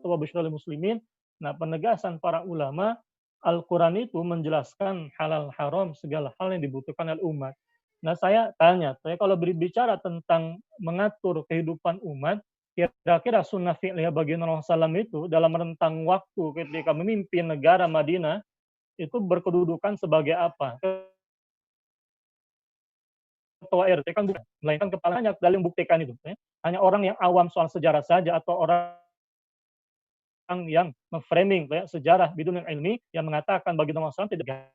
wa basyiril muslimin. Nah, penegasan para ulama, Al-Quran itu menjelaskan halal haram segala hal yang dibutuhkan oleh umat. Nah, saya tanya, saya kalau berbicara tentang mengatur kehidupan umat, kira-kira sunnah fi'liyah bagi Nabi SAW itu dalam rentang waktu ketika memimpin negara Madinah itu berkedudukan sebagai apa? Ketua RT kan bukan, melainkan kepalanya dalil membuktikan itu. Hanya orang yang awam soal sejarah saja atau orang yang memframing sejarah bidun ilmi yang mengatakan bagi Nabi SAW tidak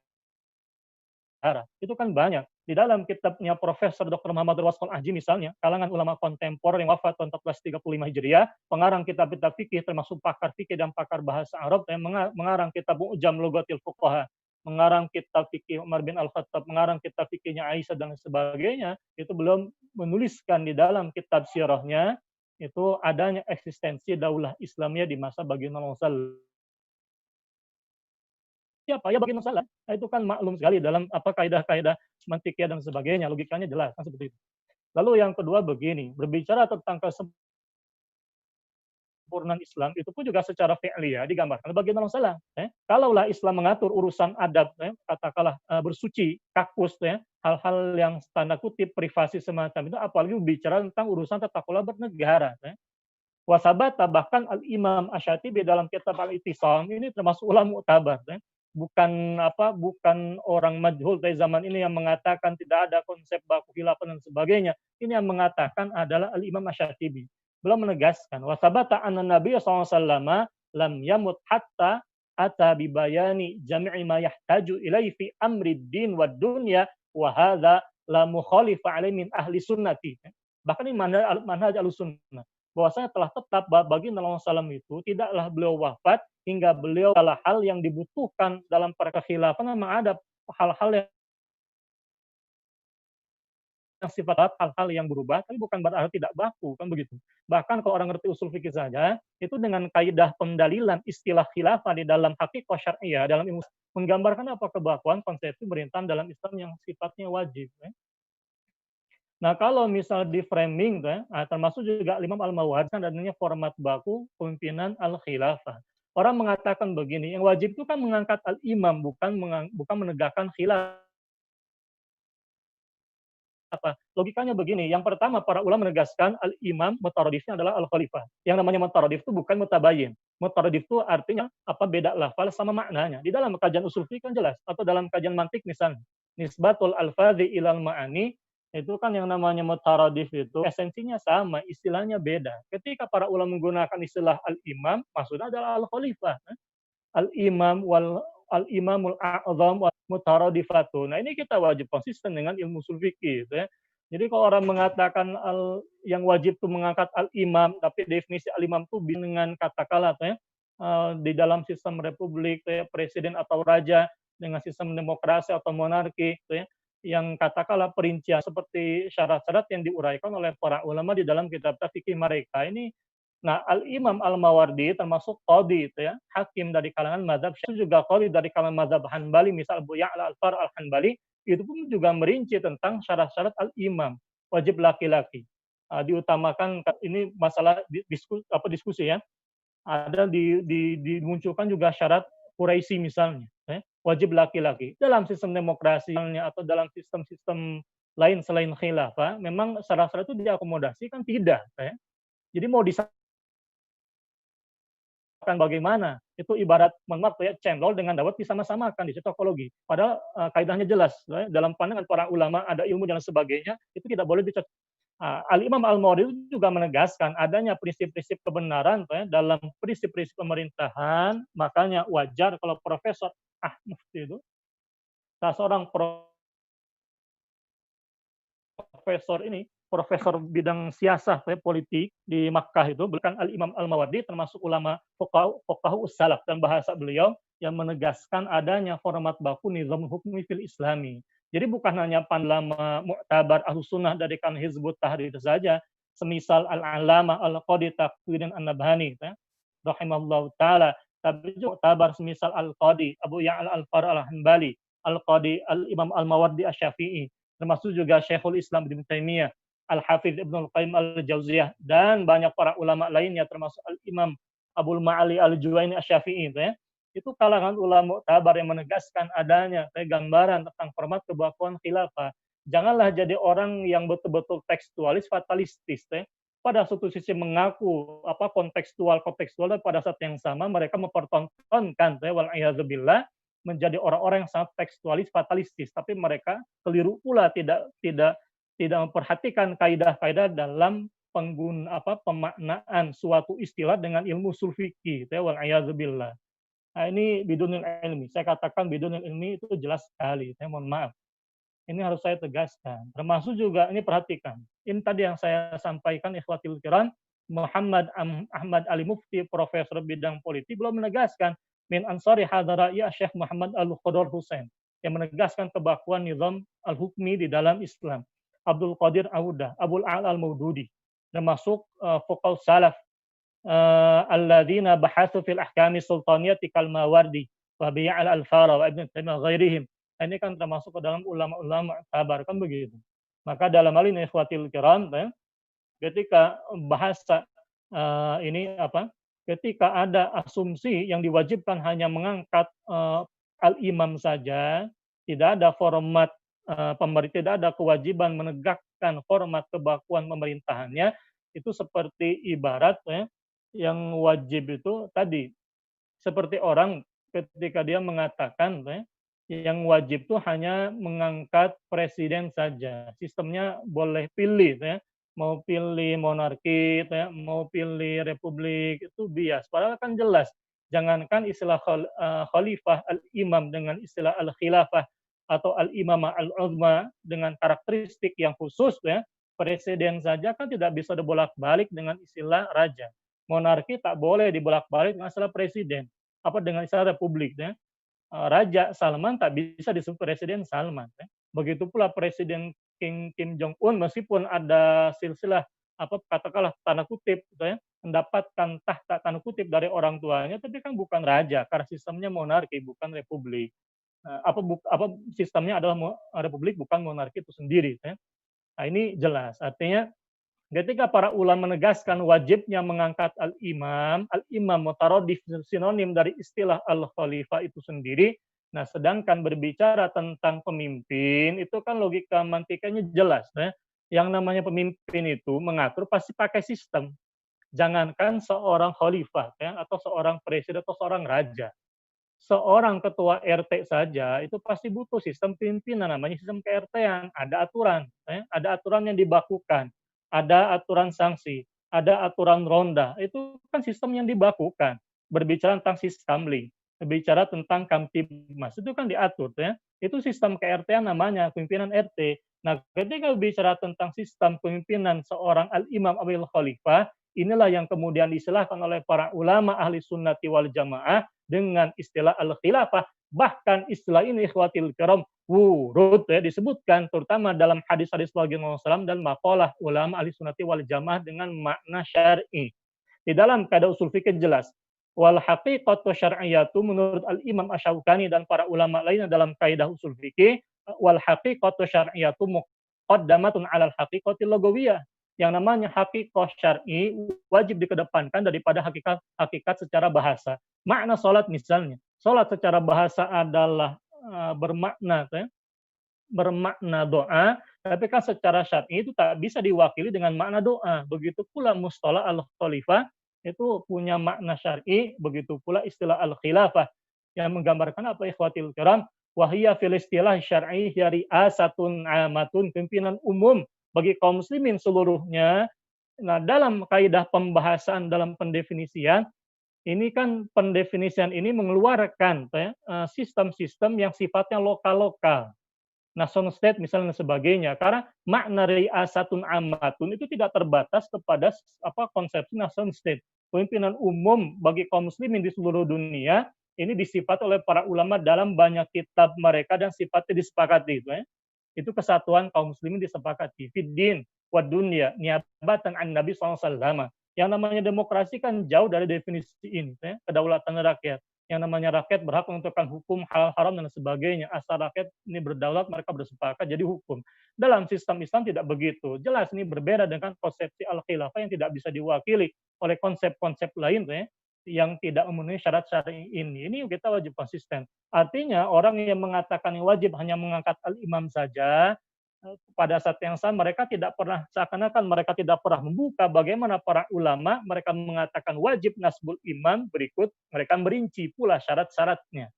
negara. Itu kan banyak. Di dalam kitabnya Profesor Dr. Muhammad Wasqal Aji misalnya, kalangan ulama kontemporer yang wafat tahun 1435 Hijriah, pengarang kitab-kitab fikih termasuk pakar fikih dan pakar bahasa Arab yang mengarang kitab Mu'jam Lughatil Fuqaha, mengarang kitab fikih Umar bin Al-Khattab, mengarang kitab fikihnya Aisyah dan sebagainya, itu belum menuliskan di dalam kitab sirahnya itu adanya eksistensi daulah Islamiyah di masa baginda Rasul. Siapa? Ya bagi masalah. Nah, itu kan maklum sekali dalam kaidah-kaidah mantikiyah dan sebagainya, logikanya jelas kan seperti itu. Lalu yang kedua begini, berbicara tentang kesempurnaan Islam itu pun juga secara fi'liyah digambarkan bagi masalah. Kalaulah Islam mengatur urusan adab, katakanlah bersuci, kakus, hal-hal yang tanda kutip privasi semacam itu, apalagi berbicara tentang urusan tata kelola bernegara. Wasabata bahkan Al-Imam Asy-Syatibi dalam kitab Al-Ittisam ini termasuk ulama mu'tabar, bukan orang majhul dari zaman ini yang mengatakan tidak ada konsep baku khilafah dan sebagainya. Ini yang mengatakan adalah Al-Imam Asy-Syatibi. Beliau menegaskan wasabata anna Nabi SAW lam yamut hatta ata bibayani jami'i ma yahtaju ilaihi fi amri din wa dunya wa hadza la mukhalifa alaihi min ahli sunnati. Bahkan ini manhaj al-sunnah bahwasanya telah tetap bagi Nabi SAW itu tidaklah beliau wafat hingga beliau adalah hal yang dibutuhkan dalam perkhilafan, memang ada hal-hal yang sifat hal-hal yang berubah, tapi bukan berarti tidak baku, kan begitu. Bahkan kalau orang ngerti usul fikih saja, itu dengan kaidah pendalilan istilah khilafah di dalam hakikat syariah, dalam ilmu menggambarkan apa kebakuan konsepsi pemerintahan dalam Islam yang sifatnya wajib. Nah, kalau misal di framing, termasuk juga Imam Al-Mawardi kan adanya format baku pimpinan al-khilafah. Orang mengatakan begini, yang wajib itu kan mengangkat al-imam, bukan menegakkan khilafah. Logikanya begini, yang pertama para ulama menegaskan al-imam mutaradifnya adalah al-khalifah. Yang namanya mutaradif itu bukan mutabayin. Mutaradif itu artinya beda lafal sama maknanya. Di dalam kajian usul fiqh kan jelas, atau dalam kajian mantik misalnya, nisbatul alfadhi ilal ma'ani, itu kan yang namanya mutaradif itu esensinya sama, istilahnya beda. Ketika para ulama menggunakan istilah al-imam, maksudnya adalah al-khalifah. Al-imam wal al-imamul a'zam wa mutaradifatu. Nah, ini kita wajib konsisten dengan ilmu usul fikih gitu ya. Jadi kalau orang mengatakan yang wajib itu mengangkat al-imam, tapi definisi al-imam itu dengan katakanlah di dalam sistem republik presiden atau raja dengan sistem demokrasi atau monarki gitu ya, yang katakanlah perincian seperti syarat-syarat yang diuraikan oleh para ulama di dalam kitab fikih mereka ini. Nah, Al-Imam Al-Mawardi termasuk qadhi itu ya, hakim dari kalangan mazhab Syafi'i, juga qadhi dari kalangan mazhab Hanbali, misal Abu Ya'la Al-Far Al-Hanbali, itu pun juga merinci tentang syarat-syarat al-imam, wajib laki-laki. Diutamakan ini masalah diskusi ya. Ada dimunculkan juga syarat Quraisy misalnya, wajib laki-laki. Dalam sistem demokrasi atau dalam sistem-sistem lain selain khilafah, memang syarat-syarat itu diakomodasi kan tidak. Jadi mau bagaimana? Itu ibarat cendol dengan dawet disama-samakan di cocokologi. Padahal kaidahnya jelas. Dalam pandangan para ulama ada ilmu dan sebagainya, itu tidak boleh dicocok. Al-Imam Al-Mawardi juga menegaskan adanya prinsip-prinsip kebenaran dalam prinsip-prinsip pemerintahan. Makanya wajar kalau Profesor Mufti itu, salah seorang profesor ini, profesor bidang siasah politik di Makkah itu, bahkan Al-Imam Al-Mawardi termasuk ulama fuqaha salaf, dan bahasa beliau yang menegaskan adanya format baku nizam hukmi fil islami. Jadi bukan hanya panlama mu'tabar ahlus sunnah dari kan Hizbut Tahrir saja, semisal Al-Alamah Al-Qadhi Taqiyuddin An-Nabhani rahimahullah taala, tapi juga mu'tabar semisal Al-Qadhi Abu Ya'la Al-Far Al-Hanbali, Al-Qadhi Al-Imam Al-Mawardi Asy-Syafi'i, termasuk juga Syekhul Islam Ibnu Taimiyah, Al-Hafidz Ibnu Al-Qayyim Al-Jauziyah, dan banyak para ulama lainnya termasuk Al-Imam Abul Ma'ali Al-Juwaini Asy-Syafi'i itu kalangan ulama muktabar yang menegaskan adanya gambaran tentang format kebakuan khilafah. Janganlah jadi orang yang betul-betul tekstualis, fatalistis pada satu sisi mengaku kontekstual dan pada saat yang sama mereka mempertontonkan wal menjadi orang-orang yang sangat tekstualis, fatalistis, tapi mereka keliru pula tidak memperhatikan kaidah-kaidah dalam pemaknaan suatu istilah dengan ilmu ushul fikih wal billah. Nah, ini bidunil ilmi. Saya katakan bidunil ilmi itu jelas sekali. Saya mohon maaf. Ini harus saya tegaskan. Termasuk juga ini perhatikan. Ini tadi yang saya sampaikan ikhwatil kiram, Muhammad Ahmad Ali Mufti, profesor bidang politik, belum menegaskan min ansari hadara ya Syekh Muhammad Al-Khudar Husain yang menegaskan kebakuan nizam al-hukmi di dalam Islam. Abdul Qadir Audah, Abul A'la Al-Maududi, termasuk fuqaha salaf alladzina bahatsu fil ahkami sultaniyati kal Mawardi wa Bi'al al-Fara wa Ibn Taimiyah ghairihim. Ini kan termasuk ke dalam ulama-ulama sabar kan begitu. Maka dalam hal ini ikhwatil kiram ketika bahasa ketika ada asumsi yang diwajibkan hanya mengangkat al-imam saja, tidak ada format pemerintah, tidak ada kewajiban menegakkan format kebakuan pemerintahannya, itu seperti ibarat yang wajib itu tadi seperti orang ketika dia mengatakan yang wajib itu hanya mengangkat presiden saja. Sistemnya boleh pilih mau pilih monarki mau pilih republik, itu bias. Padahal kan jelas. Jangankan istilah khalifah al-imam dengan istilah al-khilafah atau al-imamah al-uzma dengan karakteristik yang khusus presiden saja kan tidak bisa dibolak-balik dengan istilah raja. Monarki tak boleh dibolak-balik dengan istilah presiden. Dengan istilah republik Raja Salman tak bisa disebut Presiden Salman. Begitu pula Presiden Kim Jong Un, meskipun ada silsilah katakanlah tanda kutip mendapatkan tahta tanda kutip dari orang tuanya, tapi kan bukan raja karena sistemnya monarki bukan republik. Sistemnya adalah republik bukan monarki itu sendiri. Nah, ini jelas. Artinya ketika para ulama menegaskan wajibnya mengangkat al-imam mutaradif sinonim dari istilah al-khalifah itu sendiri. Nah, sedangkan berbicara tentang pemimpin, itu kan logika mantikanya jelas. Yang namanya pemimpin itu mengatur pasti pakai sistem. Jangankan seorang khalifah atau seorang presiden atau seorang raja. Seorang ketua RT saja itu pasti butuh sistem pimpinan, namanya sistem ke-RT-an. Ada aturan, ada aturan yang dibakukan. Ada aturan sanksi, ada aturan ronda. Itu kan sistem yang dibakukan. Berbicara tentang sistemling, berbicara tentang kamtibmas, itu kan diatur. Itu sistem ke-RT namanya, pimpinan RT. Nah, ketika berbicara tentang sistem pemimpinan seorang al-imam awil khalifah, inilah yang kemudian diistilahkan oleh para ulama ahli sunnati wal jamaah dengan istilah al-khilafah. Bahkan istilah ini ikhwatil kiram wurud disebutkan terutama dalam hadis-hadis baginda Rasulullah dan maqalah ulama ahli sunnati wal jamaah dengan makna syar'i. Di dalam kaidah usul fikih jelas wal haqiqatu syar'iyyatu menurut al-Imam Asy-Syaukani dan para ulama lainnya dalam kaidah usul fikih wal haqiqatu syar'iyyatu muqaddamatun 'alal haqiqati lugawiyyah. Yang namanya haqiqah syar'i wajib dikedepankan daripada hakikat secara bahasa. Makna salat misalnya, salat secara bahasa adalah bermakna doa, tapi kan secara syar'i itu tak bisa diwakili dengan makna doa. Begitu pula mustalah al-khalifah itu punya makna syar'i, begitu pula istilah al-khilafah yang menggambarkan apa ikhwatil kiram, wahiyya fil istilah syar'i hiya ri'asatun 'amatun, pimpinan umum bagi kaum muslimin seluruhnya. Nah, dalam kaidah pembahasan dalam pendefinisian ini kan pendefinisian ini mengeluarkan sistem-sistem yang sifatnya lokal-lokal, nation state misalnya dan sebagainya. Karena makna ri'asatun ammatun itu tidak terbatas kepada konsepsi nation state. Pemimpinan umum bagi kaum muslimin di seluruh dunia ini disifat oleh para ulama dalam banyak kitab mereka dan sifatnya disepakati itu kesatuan kaum muslimin disepakati fiddin wa dunya niabatan an Nabi SAW. Yang namanya demokrasi kan jauh dari definisi ini, kedaulatan rakyat. Yang namanya rakyat berhak menentukan hukum halal haram dan sebagainya. Asal rakyat ini berdaulat, mereka bersepakat jadi hukum. Dalam sistem Islam tidak begitu. Jelas ini berbeda dengan konsepsi al-khilafah yang tidak bisa diwakili oleh konsep-konsep lain yang tidak memenuhi syarat syar'i ini kita wajib konsisten. Artinya orang yang mengatakan wajib hanya mengangkat al-imam saja, pada saat yang sama mereka tidak pernah seakan-akan mereka tidak pernah membuka bagaimana para ulama mereka mengatakan wajib nasbul imam, berikut mereka merinci pula syarat-syaratnya.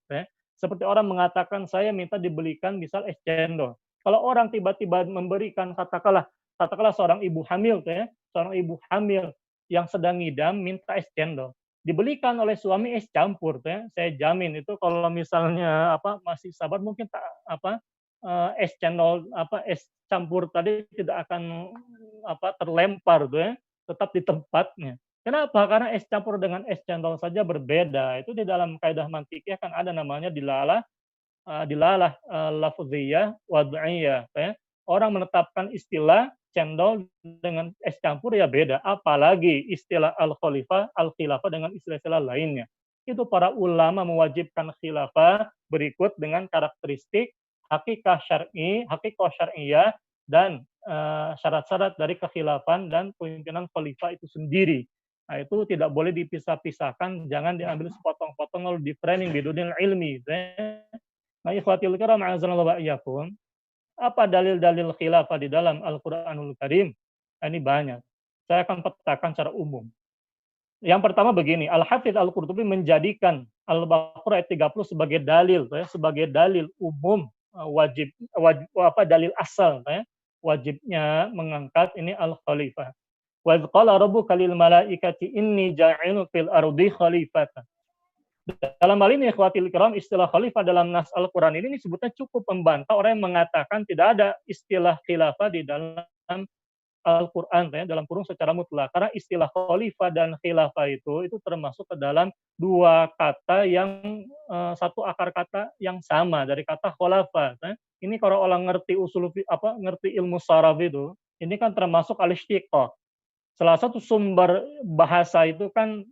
Seperti orang mengatakan saya minta dibelikan misal es cendol. Kalau orang tiba-tiba memberikan katakanlah seorang ibu hamil seorang ibu hamil yang sedang ngidam minta es cendol dibelikan oleh suami es campur saya jamin itu kalau misalnya masih sabar mungkin es cendol es campur tadi tidak akan terlempar tetap di tempatnya. Kenapa? Karena es campur dengan es cendol saja berbeda. Itu di dalam kaidah mantikiyah kan ada namanya dilalah lafziyah wad'iyah Orang menetapkan istilah cendol dengan es campur ya beda, apalagi istilah al-khalifah, al-khilafah dengan istilah-istilah lainnya. Itu para ulama mewajibkan khilafah berikut dengan karakteristik hakikah syar'iyah dan syarat-syarat dari kekhilafan dan pemimpinan khalifah itu sendiri. Nah, itu tidak boleh dipisah-pisahkan, jangan diambil sepotong-potong lalu di-framing bidunil ilmi. Nah, ikhwatil kiram a'azanallahu wa iyyakum. Apa dalil-dalil khilafah di dalam Al-Qur'anul Karim? Ini banyak. Saya akan petakan secara umum. Yang pertama begini, Al-Hafidz Al-Qurtubi menjadikan Al-Baqarah ayat 30 sebagai dalil umum dalil asal wajibnya mengangkat ini al-khalifah. Wa idz qala rabbuka lil malaikati inni ja'ilun fil ardi khalifatan. Dalam hal ini ikhwatil kiram istilah khalifah dalam nas Al-Qur'an ini sebutnya cukup membantah orang yang mengatakan tidak ada istilah khilafah di dalam Al-Qur'an dalam kurung secara mutlak. Karena istilah khalifah dan khilafah itu termasuk ke dalam dua kata yang satu akar kata yang sama dari kata khulafa. Ini kalau orang ngerti ngerti ilmu saraf itu, ini kan termasuk al-istiqaq. Salah satu sumber bahasa itu kan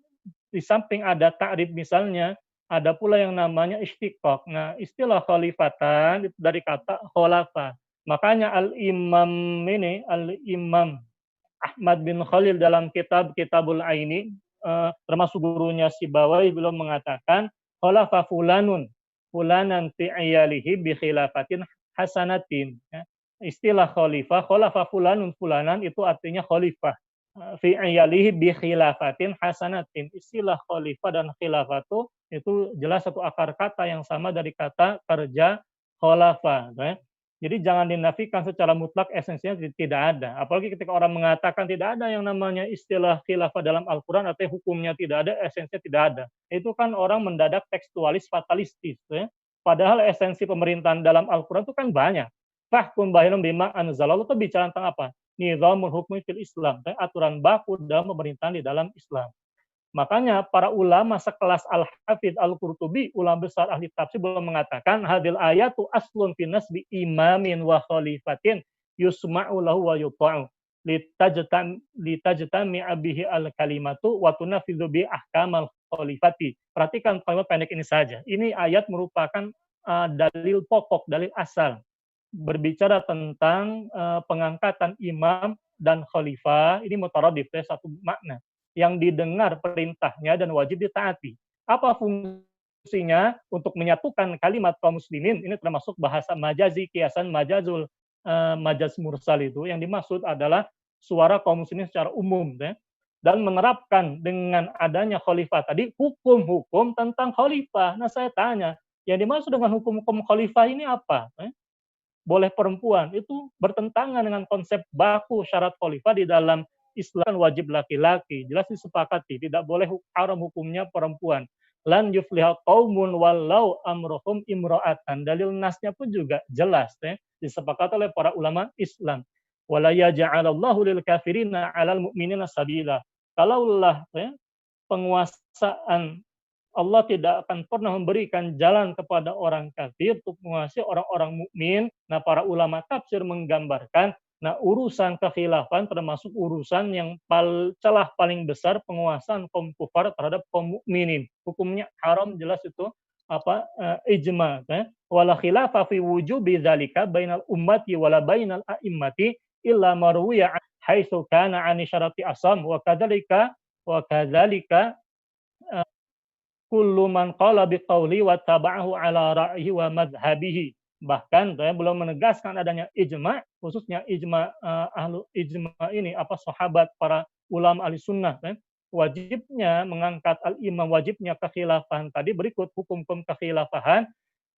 di samping ada ta'rif misalnya, ada pula yang namanya istiqaq. Nah, istilah khalifatan itu dari kata khulafa. Makanya Al-Imam Ahmad bin Khalil dalam Kitabul Aini, termasuk gurunya Sibawaih belum mengatakan khulafa fulanan fi iyalihi bi khilafatin hasanatin. Istilah khulafa fulanan itu artinya khalifah fi iyalihi bi khilafatin hasanatin. Istilah khalifah dan khilafatu itu jelas satu akar kata yang sama dari kata kerja khulafa. Jadi jangan dinafikan secara mutlak, esensinya tidak ada. Apalagi ketika orang mengatakan tidak ada yang namanya istilah khilafah dalam Al-Quran atau hukumnya tidak ada, esensinya tidak ada. Itu kan orang mendadak tekstualis fatalistis. Padahal esensi pemerintahan dalam Al-Quran itu kan banyak. Fahkum bainahum bima anzalallahu itu bicara tentang apa? Nizamul hukmi fil Islam, aturan baku dalam pemerintahan di dalam Islam. Makanya para ulama sekelas Al-Hafidz Al-Qurtubi, ulama besar ahli tafsir belum mengatakan hadil ayatu aslun fi nasbi imamin wa khalifatin yusma'u lahu wa yuta'u litajtami'a bihi al-kalimatu wa tunafidhu bi ahkamal khalifati. Perhatikan kalimat pendek ini saja. Ini ayat merupakan dalil pokok, dalil asal berbicara tentang pengangkatan imam dan khalifah. Ini mutaradif, satu makna yang didengar perintahnya dan wajib ditaati. Apa fungsinya? Untuk menyatukan kalimat kaum muslimin. Ini termasuk bahasa majazi, kiasan majaz mursal itu. Yang dimaksud adalah suara kaum muslimin secara umum. Dan menerapkan dengan adanya khalifah tadi, hukum-hukum tentang khalifah. Nah saya tanya, yang dimaksud dengan hukum-hukum khalifah ini apa? Boleh perempuan, itu bertentangan dengan konsep baku syarat khalifah di dalam Islam wajib laki-laki, jelas disepakati, tidak boleh haram hukumnya perempuan. Lan yufliha qaumun walau amrohum imra'atan. Dalil nasnya pun juga jelas disepakati oleh para ulama Islam. Wala yaj'alallahu lil kafirina 'alal mu'minina sabila. Kalaulah penguasaan Allah tidak akan pernah memberikan jalan kepada orang kafir untuk menguasai orang-orang mukmin. Nah, para ulama tafsir menggambarkan, nah urusan kekhilafan termasuk urusan yang celah paling besar penguasaan kaum kufar terhadap kaum mukminin. Hukumnya haram jelas itu ijma. Wala khilafa fi wujubi dzalika bainal ummati wala bainal a'immati illa marwiya haitsu kana 'ani syarati asam wa kadzalika kullu man qala biqauli wa taba'ahu ala ra'yihi wa madhhabihi. Bahkan saya belum menegaskan adanya ijma, khususnya ijma ahlu ijma ini apa sahabat para ulama ahli sunnah wajibnya mengangkat al-imam, wajibnya kekhilafahan tadi berikut hukum-hukum kekhilafahan,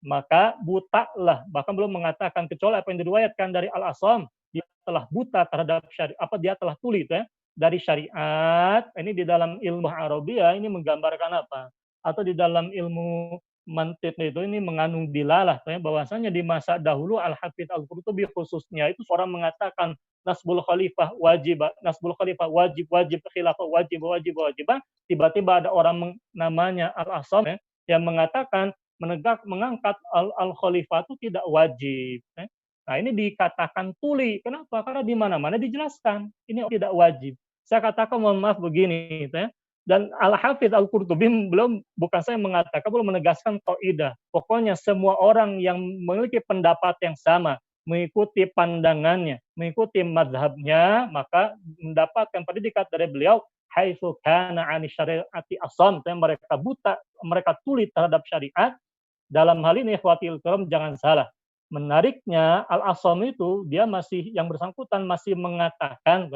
maka butalah, bahkan belum mengatakan kecuali apa yang diriwayatkan dari Al-Asam, dia telah buta terhadap syariat, apa dia telah tuli dari syariat. Ini di dalam ilmu Arabiyah ini menggambarkan apa? Atau di dalam ilmu mantiq itu ini mengandung dilalah bahwasanya di masa dahulu Al-Hafidz Al-Qurtubi khususnya itu seorang mengatakan nasbul khalifah wajib, nasbul khalifah wajib, wajib khilafah wajib, wajib, wajib. Tiba-tiba ada orang namanya Al-Asam yang mengatakan mengangkat al-khalifah itu tidak wajib. Nah, ini dikatakan tuli. Kenapa? Karena di mana-mana dijelaskan ini tidak wajib. Saya katakan mohon maaf begini, dan Al-Hafidz Al-Qurtubi bukan saya mengatakan, belum menegaskan kaidah. Pokoknya semua orang yang memiliki pendapat yang sama, mengikuti pandangannya, mengikuti mazhabnya, maka mendapatkan predikat dari beliau haitsu kana 'ani syariati asam, mereka buta, mereka tuli terhadap syariat. Dalam hal ini ikhwatil kiram jangan salah. Menariknya Al-Asam itu dia masih yang bersangkutan masih mengatakan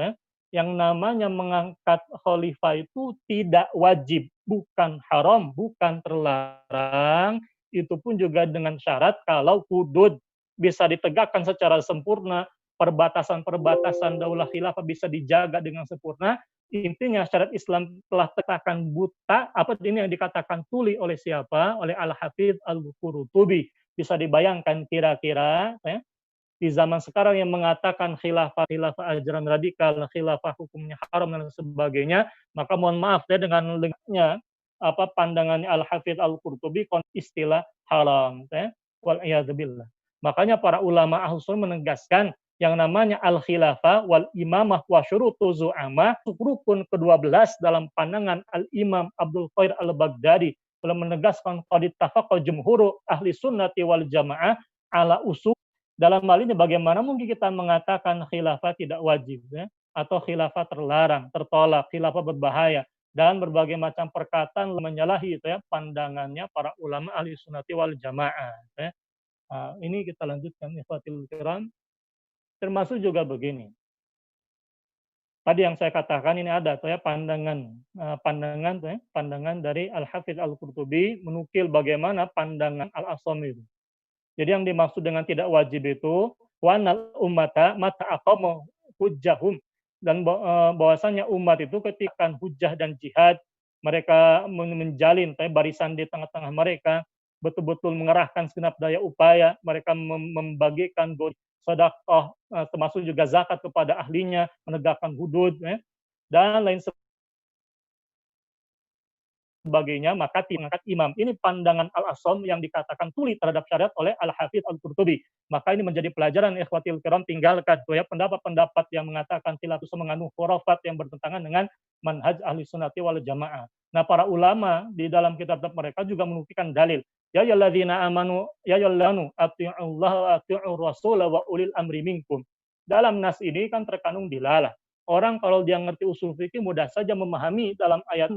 yang namanya mengangkat khalifah itu tidak wajib, bukan haram, bukan terlarang, itu pun juga dengan syarat kalau hudud bisa ditegakkan secara sempurna, perbatasan-perbatasan daulah khilafah bisa dijaga dengan sempurna. Intinya syariat Islam telah tekan buta, apa ini yang dikatakan tuli oleh siapa? Oleh Al-Hafidz Al-Qurtubi. Bisa dibayangkan kira-kira di zaman sekarang yang mengatakan khilafah ajaran radikal, khilafah hukumnya haram dan sebagainya, maka mohon maaf dengan lengkapnya apa pandangannya Al-Hafidz Al-Qurtubi istilah haram. Wal iyadzubillah. Makanya para ulama Ahlus Sunnah menegaskan yang namanya al-khilafah wal imamah wa syurutu zu'amah, rukun ke-12 dalam pandangan Al-Imam Abdul Qadir Al-Baghdadi, belum menegaskan qad ittafaqa jumhur ahli sunnati wal jamaah ala usul. Dalam hal ini bagaimana mungkin kita mengatakan khilafah tidak wajib atau khilafah terlarang, tertolak, khilafah berbahaya dan berbagai macam perkataan menyalahi pandangannya para ulama ahli sunnati wal jamaah. Ini kita lanjutkan ikhwatul kiram. Termasuk juga begini. Tadi yang saya katakan ini ada pandangan dari Al-Hafidz Al-Qurtubi menukil bagaimana pandangan Al-Asam itu. Jadi yang dimaksud dengan tidak wajib itu wanal ummata mata aqamu hujjahum, dan bahwasanya umat itu ketika hujjah dan jihad mereka menjalin barisan di tengah-tengah mereka, betul-betul mengerahkan segenap daya upaya, mereka membagikan sedekah, termasuk juga zakat kepada ahlinya, menegakkan hudud dan lain sebagainya, maka diangkat imam. Ini pandangan Al-Asam yang dikatakan tuli terhadap syariat oleh Al-Hafidz Al-Qurtubi. Maka ini menjadi pelajaran ikhwatil kiram, tinggalkan pendapat-pendapat yang mengatakan khilafah mengandung khurafat yang bertentangan dengan manhaj ahli sunnati wal jamaah. Nah, para ulama di dalam kitab mereka juga menukilkan dalil. Ya ayyuhalladzina amanu ya ayyuhallanu atii'ullaha wa atii'ur rasul wa ulil amri minkum. Dalam nas ini kan terkandung dilalah. Orang kalau dia ngerti usul fikih mudah saja memahami dalam ayat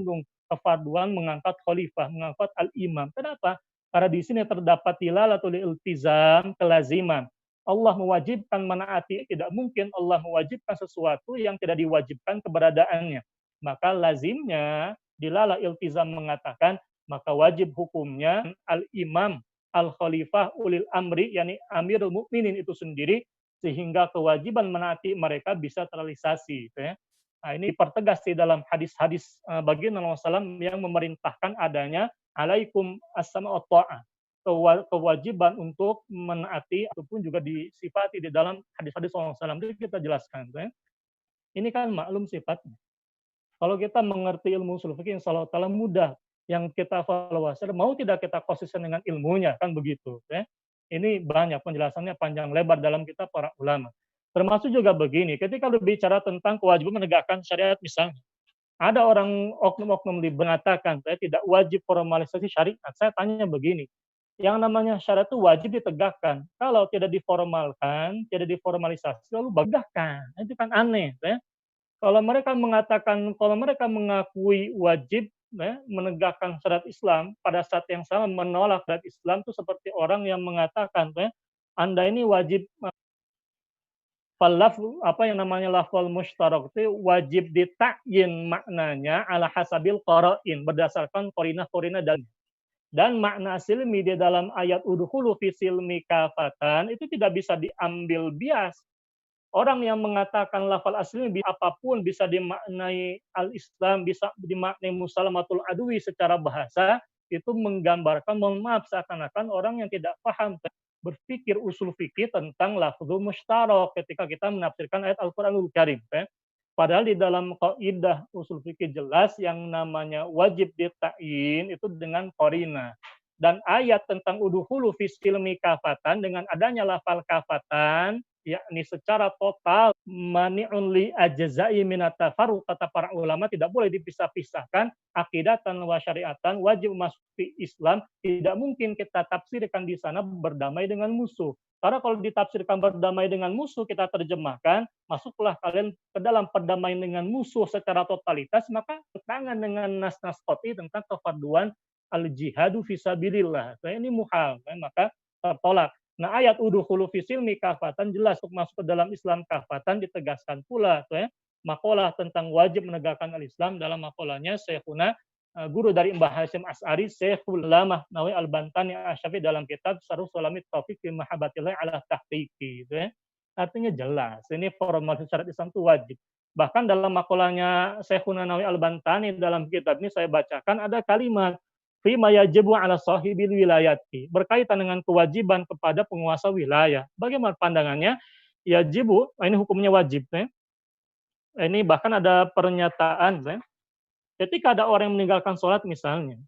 kefarduan mengangkat khalifah, mengangkat al-imam. Kenapa? Karena di sini terdapat dilalatul iltizam, kelaziman. Allah mewajibkan menaati, tidak mungkin Allah mewajibkan sesuatu yang tidak diwajibkan keberadaannya. Maka lazimnya dilala iltizam mengatakan maka wajib hukumnya al-imam, al-khalifah, ulil amri, yakni amirul mukminin itu sendiri, sehingga kewajiban menaati mereka bisa terrealisasi. Nah, ini dipertegas di dalam hadis-hadis baginda Rasulullah yang memerintahkan adanya alaikum as-sama' wa ta'ah, kewajiban untuk menaati, ataupun juga disifati di dalam hadis-hadis Rasulullah. Itu kita jelaskan. Ini kan maklum sifatnya. Kalau kita mengerti ilmu ushul fikih, insyaallah taala mudah. Yang kita evaluasi, mau tidak kita konsisten dengan ilmunya, kan begitu. Ini banyak penjelasannya panjang lebar dalam kitab para ulama. Termasuk juga begini, ketika berbicara tentang kewajiban menegakkan syariat misalnya, ada orang oknum-oknum mengatakan saya tidak wajib formalisasi syariat. Saya tanya begini, yang namanya syariat itu wajib ditegakkan. Kalau tidak diformalkan, tidak diformalisasi, lalu bagahkan. Itu kan aneh. Kalau mereka mengatakan, kalau mereka mengakui wajib menegakkan syariat Islam pada saat yang sama menolak syariat Islam itu seperti orang yang mengatakan Anda ini wajib apa yang namanya lafal musytarak itu wajib ditakyin maknanya ala hasabil qara'in berdasarkan qarinah-qarinah dan makna silmi di dalam ayat udkhulu fi silmi kafatan itu tidak bisa diambil bias. Orang yang mengatakan lafal asli apapun bisa dimaknai al-Islam, bisa dimaknai musalamatul adwi secara bahasa, itu menggambarkan, mohon maaf, seakan-akan orang yang tidak paham berpikir usul fikih tentang lafzul musytarak ketika kita menafsirkan ayat Al-Qur'anul Karim. Padahal di dalam kaidah usul fikih jelas yang namanya wajib ditakyin itu dengan qarina. Dan ayat tentang udhulu fis silmi kafatan dengan adanya lafal kafatan yakni secara total mani'un li ajza'i minat tafarruq, kata para ulama tidak boleh dipisah-pisahkan akidatan wa syariatan, wajib masuk di Islam, tidak mungkin kita tafsirkan di sana berdamai dengan musuh. Karena kalau ditafsirkan berdamai dengan musuh, kita terjemahkan, masuklah kalian ke dalam perdamaian dengan musuh secara totalitas, maka bertentangan dengan nas-nas qat'i tentang kefarduan al-jihadu fisabilillah. Ini muhal, maka tertolak. Nah, ayat udkhulu fi silmi kafatan jelas untuk masuk ke dalam Islam kafatan ditegaskan pula makalah tentang wajib menegakkan al-Islam dalam makalahnya Syekhuna guru dari Mbah Hasyim Asy'ari Syekhul Lamah Nawawi Al-Bantani Asy-Syafi'i dalam kitab Syarh Sulamit Taufiq fi Mahabbatillah ala Tahqiqi Artinya jelas ini formal syarat Islam itu wajib. Bahkan dalam makalahnya Syekhuna Nawawi Al-Bantani dalam kitab ini saya bacakan ada kalimat fima yajibu ala sahibil wilayati, berkaitan dengan kewajiban kepada penguasa wilayah. Bagaimana pandangannya? Yajibu, ini hukumnya wajib. Ini bahkan ada pernyataan, ketika ada orang yang meninggalkan sholat misalnya,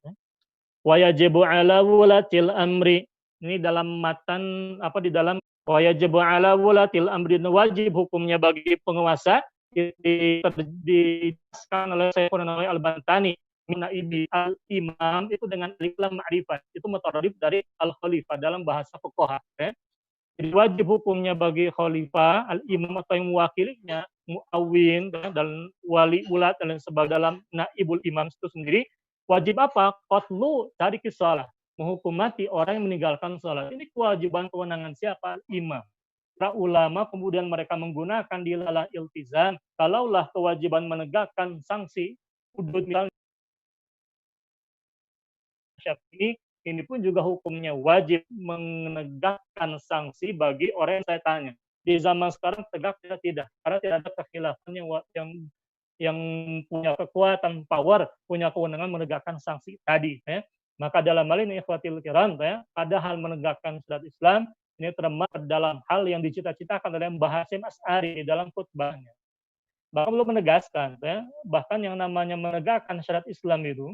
wa yajibu ala wulatil amri, ini dalam matan, di dalam wa yajibu ala wulatil amri, wajib hukumnya bagi penguasa, dijelaskan oleh Syekhuna Nawawi Al-Bantani, Minaibi al-imam itu dengan alif lam ma'rifat, itu mutaradif dari al-khalifah dalam bahasa fuqaha. Jadi wajib hukumnya bagi khalifah, al-imam atau yang mewakilinya, muawin dan wali ulat dan sebagainya dalam naibul imam itu sendiri, wajib apa? Qatlu tariki shalah, menghukum mati orang yang meninggalkan salat. Ini kewajiban kewenangan siapa? Imam. Para ulama kemudian mereka menggunakan dilalah iltizam, kalaulah kewajiban menegakkan sanksi hudud misalnya Syafi'i, ini pun juga hukumnya wajib menegakkan sanksi bagi orang yang saya tanya. Di zaman sekarang tegak tidak, karena tidak ada kekhilafan yang punya kekuatan, power, punya kewenangan menegakkan sanksi tadi. Maka dalam hal ini ikhwatil kiram, ada hal menegakkan syariat Islam, ini termasuk dalam hal yang dicita-citakan oleh Mbah Hasyim Asy'ari di dalam khutbahnya. Bahkan belum menegaskan, bahkan yang namanya menegakkan syariat Islam itu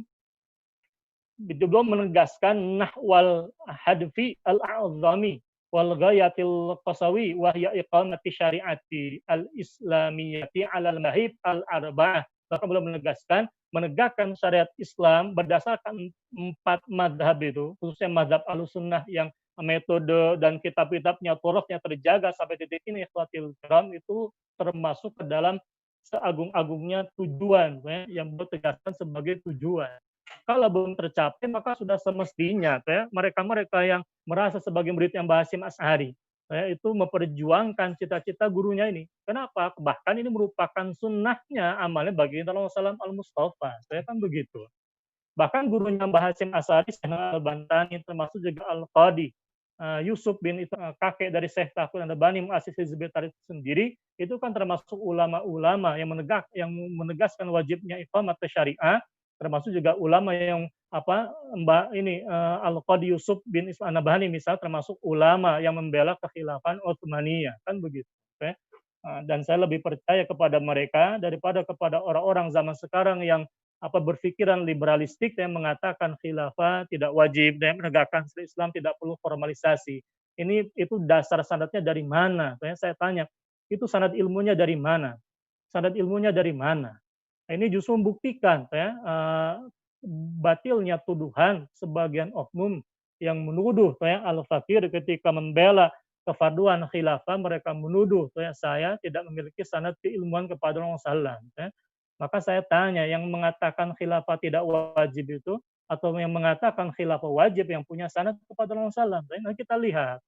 belum menegaskan nahwal hadfi al-a'zami wal ghayatil qasawi wa hiya iqamati syariati al-islamiyyati 'alal mahib al-arba'ah. Bahkan belum menegaskan menegakkan syariat Islam berdasarkan 4 mazhab itu, khususnya mazhab Ahlussunnah yang metode dan kitab-kitabnya, turufnya terjaga sampai titik ini, ikhwatil kiram, itu termasuk ke dalam seagung-agungnya tujuan yang ditegaskan sebagai tujuan. Kalau belum tercapai, maka sudah semestinya mereka-mereka yang merasa sebagai murid yang Mbah Hasyim Asy'ari itu memperjuangkan cita-cita gurunya ini. Kenapa? Bahkan ini merupakan sunnahnya amalnya bagi Rasulullah al-Mustafa. Kan begitu. Bahkan gurunya Mbah Hasyim Asy'ari, Syekh Al-Bantani, termasuk juga Al-Qadi Yusuf bin itu kakek dari Syekh Taqi Al-Albani muassis Hizbut Tahrir sendiri, itu kan termasuk ulama-ulama yang menegaskan wajibnya iqamat syariah, termasuk juga ulama yang Al-Qadi Yusuf bin Ismail An-Nabhani misal, termasuk ulama yang membela kekhilafan Utsmaniyah, kan begitu. Dan saya lebih percaya kepada mereka daripada kepada orang-orang zaman sekarang yang berpikiran liberalistik yang mengatakan khilafah tidak wajib dan menegakkan Islam tidak perlu formalisasi. Itu dasar sanadnya dari mana? Saya tanya, itu sanad ilmunya dari mana? Sanad ilmunya dari mana? Ini justru membuktikan batilnya tuduhan sebagian oknum yang menuduh Al-Fakir ketika membela kefarduan khilafah, mereka menuduh saya tidak memiliki sanad keilmuan kepada Rasulullah SAW. Maka saya tanya, yang mengatakan khilafah tidak wajib itu, atau yang mengatakan khilafah wajib yang punya sanad kepada Rasulullah SAW. Nah, kita lihat.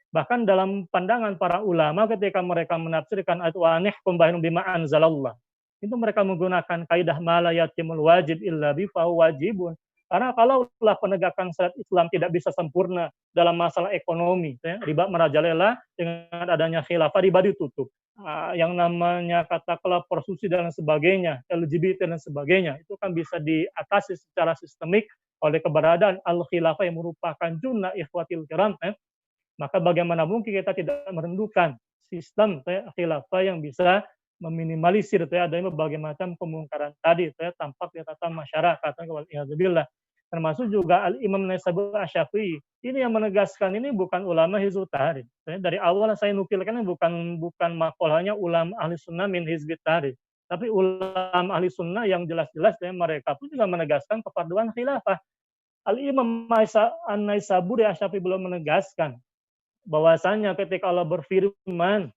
Bahkan dalam pandangan para ulama ketika mereka menafsirkan ayat wa nihkum bainahum bima anzalallah. Itu mereka menggunakan kaidah mala yatimul wajib illa bi fa wajibun. Karena kalaulah penegakan syariat Islam tidak bisa sempurna dalam masalah ekonomi, riba merajalela dengan adanya khilafah riba ditutup. Yang namanya katakanlah prostitusi dan sebagainya, LGBT dan sebagainya, itu kan bisa diatasi secara sistemik oleh keberadaan al-khilafah yang merupakan junnah ikhwatil kiram. Maka bagaimana mungkin kita tidak merendukan sistem khilafah yang bisa meminimalisir adanya berbagai macam kemungkaran tadi tampak di tatanan masyarakat. Termasuk juga Al-Imam Naisaburi Asy-Syafi'i. Ini yang menegaskan ini bukan ulama Hizbut Tahrir. Dari awal saya nukilkan bukan makolahnya ulama ahli sunnah min Hizbut Tahrir. Tapi ulama ahli sunnah yang jelas-jelas mereka pun juga menegaskan kefarduan khilafah. Al-Imam An-Naisaburi Asy-Syafi'i belum menegaskan bahwasanya ketika Allah berfirman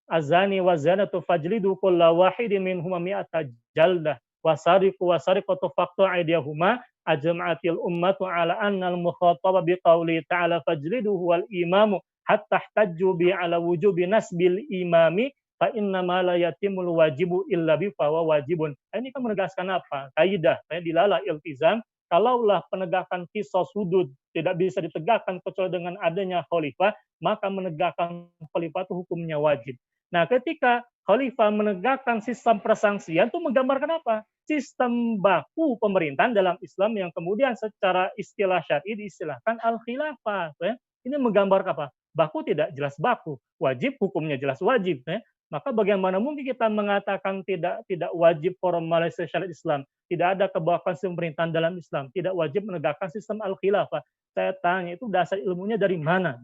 azani wa zanatu fajlidu kulla wahidin minhuma mi'ata jaldah wasariqu wasariqatu faqtu aydiyahuma ajma'atil ummatu ala anna al-mukhataba biqauli ta'ala fajlidu wal imamu hatta ihtajju bi ala wujubi nasbil imami fa inna ma la yatimul wajibu illa bi fa wajibun. Ini kan menegaskan apa? Kaidah dilala iltizam, kalaulah penegakan qisas hudud tidak bisa ditegakkan kecuali dengan adanya khalifah, maka menegakkan khalifah itu hukumnya wajib. Nah, ketika khalifah menegakkan sistem persangsian itu menggambarkan apa? Sistem baku pemerintahan dalam Islam yang kemudian secara istilah syar'i diistilahkan al-khilafah. Ini menggambarkan apa? Baku tidak jelas baku, wajib hukumnya jelas wajib. Maka bagaimana mungkin kita mengatakan tidak wajib formalisasi syariat Islam, tidak ada kebawahan pemerintahan dalam Islam, tidak wajib menegakkan sistem al-khilafah. Saya tanya itu dasar ilmunya dari mana?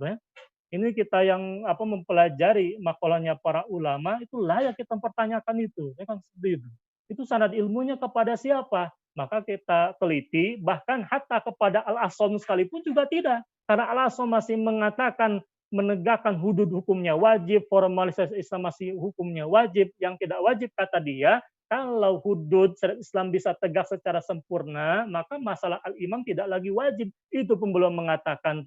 Ini kita yang mempelajari makalahnya para ulama itu layak kita pertanyakan itu. Kan seperti itu. Itu sanad ilmunya kepada siapa? Maka kita teliti, bahkan hatta kepada Al-Asam sekalipun juga tidak. Karena Al-Asam masih mengatakan menegakkan hudud hukumnya wajib, formalisasi Islam masih hukumnya wajib, yang tidak wajib kata dia, kalau hudud syariat Islam bisa tegak secara sempurna, maka masalah al-imam tidak lagi wajib. Itu pun belum mengatakan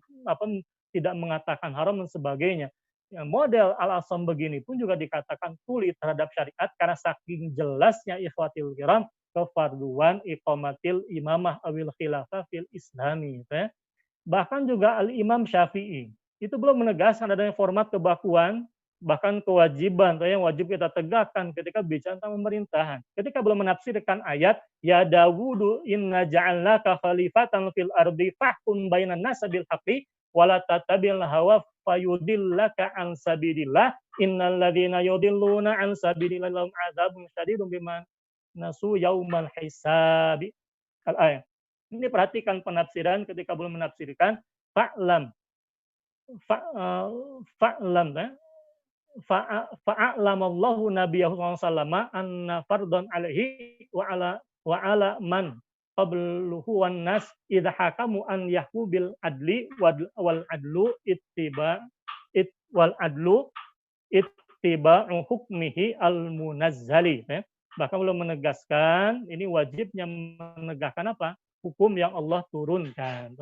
tidak mengatakan haram dan sebagainya. Ya, model al-asam begini pun juga dikatakan tuli terhadap syariat karena saking jelasnya ikhwatil kiram kefarduan iqamatil imamah awil khilafah fil islami. Bahkan juga al-imam Syafi'i itu belum menegaskan adanya format kebakuan, bahkan kewajiban yang wajib kita tegakkan ketika bicara tentang pemerintahan. Ketika belum menafsirkan ayat ya Dawudu inna ja'alnaka khalifatan fil ardi fahkum bainan nas bil haqqi wala tatabil hawa fayudillaka an sabilillah innal ladzina yudilluna an sabilillah lahum adzabun syadidun bima nasu yaumal hisab. Al-ayat. Ini perhatikan penafsiran ketika belum menafsirkan fa'lam fa'alamallahu nabiyahu sallallahu anna fardhan alaihi wa ala man qabluhu wan nas idza hakamu an yahku bil adli wal adlu ittiba'u hukmihi al munazzali. Bahkan belum menegaskan ini wajibnya menegakkan apa? Hukum yang Allah turunkan.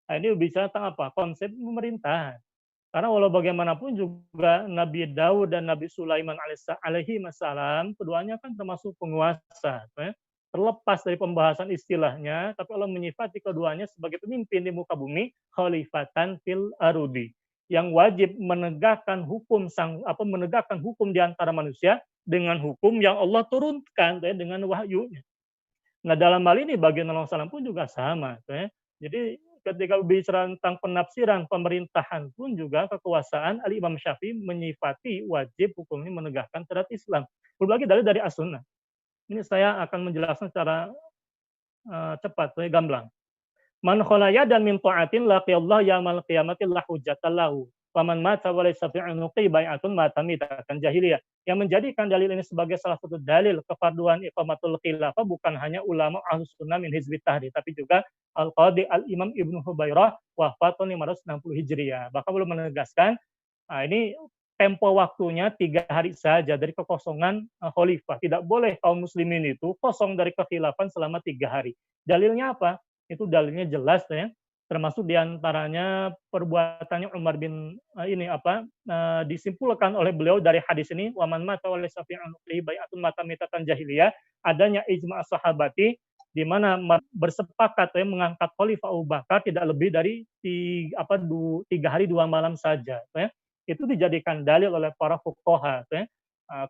Nah, ini bicara tentang apa? Konsep pemerintahan. Karena walau bagaimanapun juga Nabi Daud dan Nabi Sulaiman alaihi salam, keduanya kan termasuk penguasa. Terlepas dari pembahasan istilahnya, tapi Allah menyifati keduanya sebagai pemimpin di muka bumi, khalifatan fil arudi, yang wajib menegakkan hukum menegakkan hukum di antara manusia dengan hukum yang Allah turunkan dengan wahyunya. Nah, dalam hal ini bagian Allah SAW pun juga sama. Jadi ketika bicara tentang penafsiran pemerintahan pun juga kekuasaan Al-Imam Syafi'i menyifati wajib hukum ini menegakkan syariat Islam. Berbagai dalil dari As-Sunnah. Ini saya akan menjelaskan secara cepat, gamblang. Man khalaya dan min ta'atin laqiyallahu yaumil qiyamati la hujjatan lahu. Faman mata wa laysa fi 'unuqi bai'atun mata mitatan jahiliyah. Yang menjadikan dalil ini sebagai salah satu dalil kefarduan iqamatul khilafah bukan hanya ulama Ahlus Sunnah min Hizbut Tahrir, tapi juga Al-Qadhi Al-Imam Ibnu Hubairah wafat tahun 560 Hijriah. Bahkan belum menegaskan, ini tempo waktunya 3 hari saja dari kekosongan khalifah. Tidak boleh kaum muslimin itu kosong dari kekhilafan selama 3 hari. Dalilnya apa? Itu dalilnya jelas ya. Termasuk diantaranya perbuatannya Umar bin disimpulkan oleh beliau dari hadis ini, waman mata oleh safi'an bai'atun mata mitatan jahiliyah, adanya ijma' sahabati di mana bersepakat ya, mengangkat Khalifah Abu Bakar tidak lebih dari 3 hari 2 malam saja ya. Itu dijadikan dalil oleh para fuqaha ya.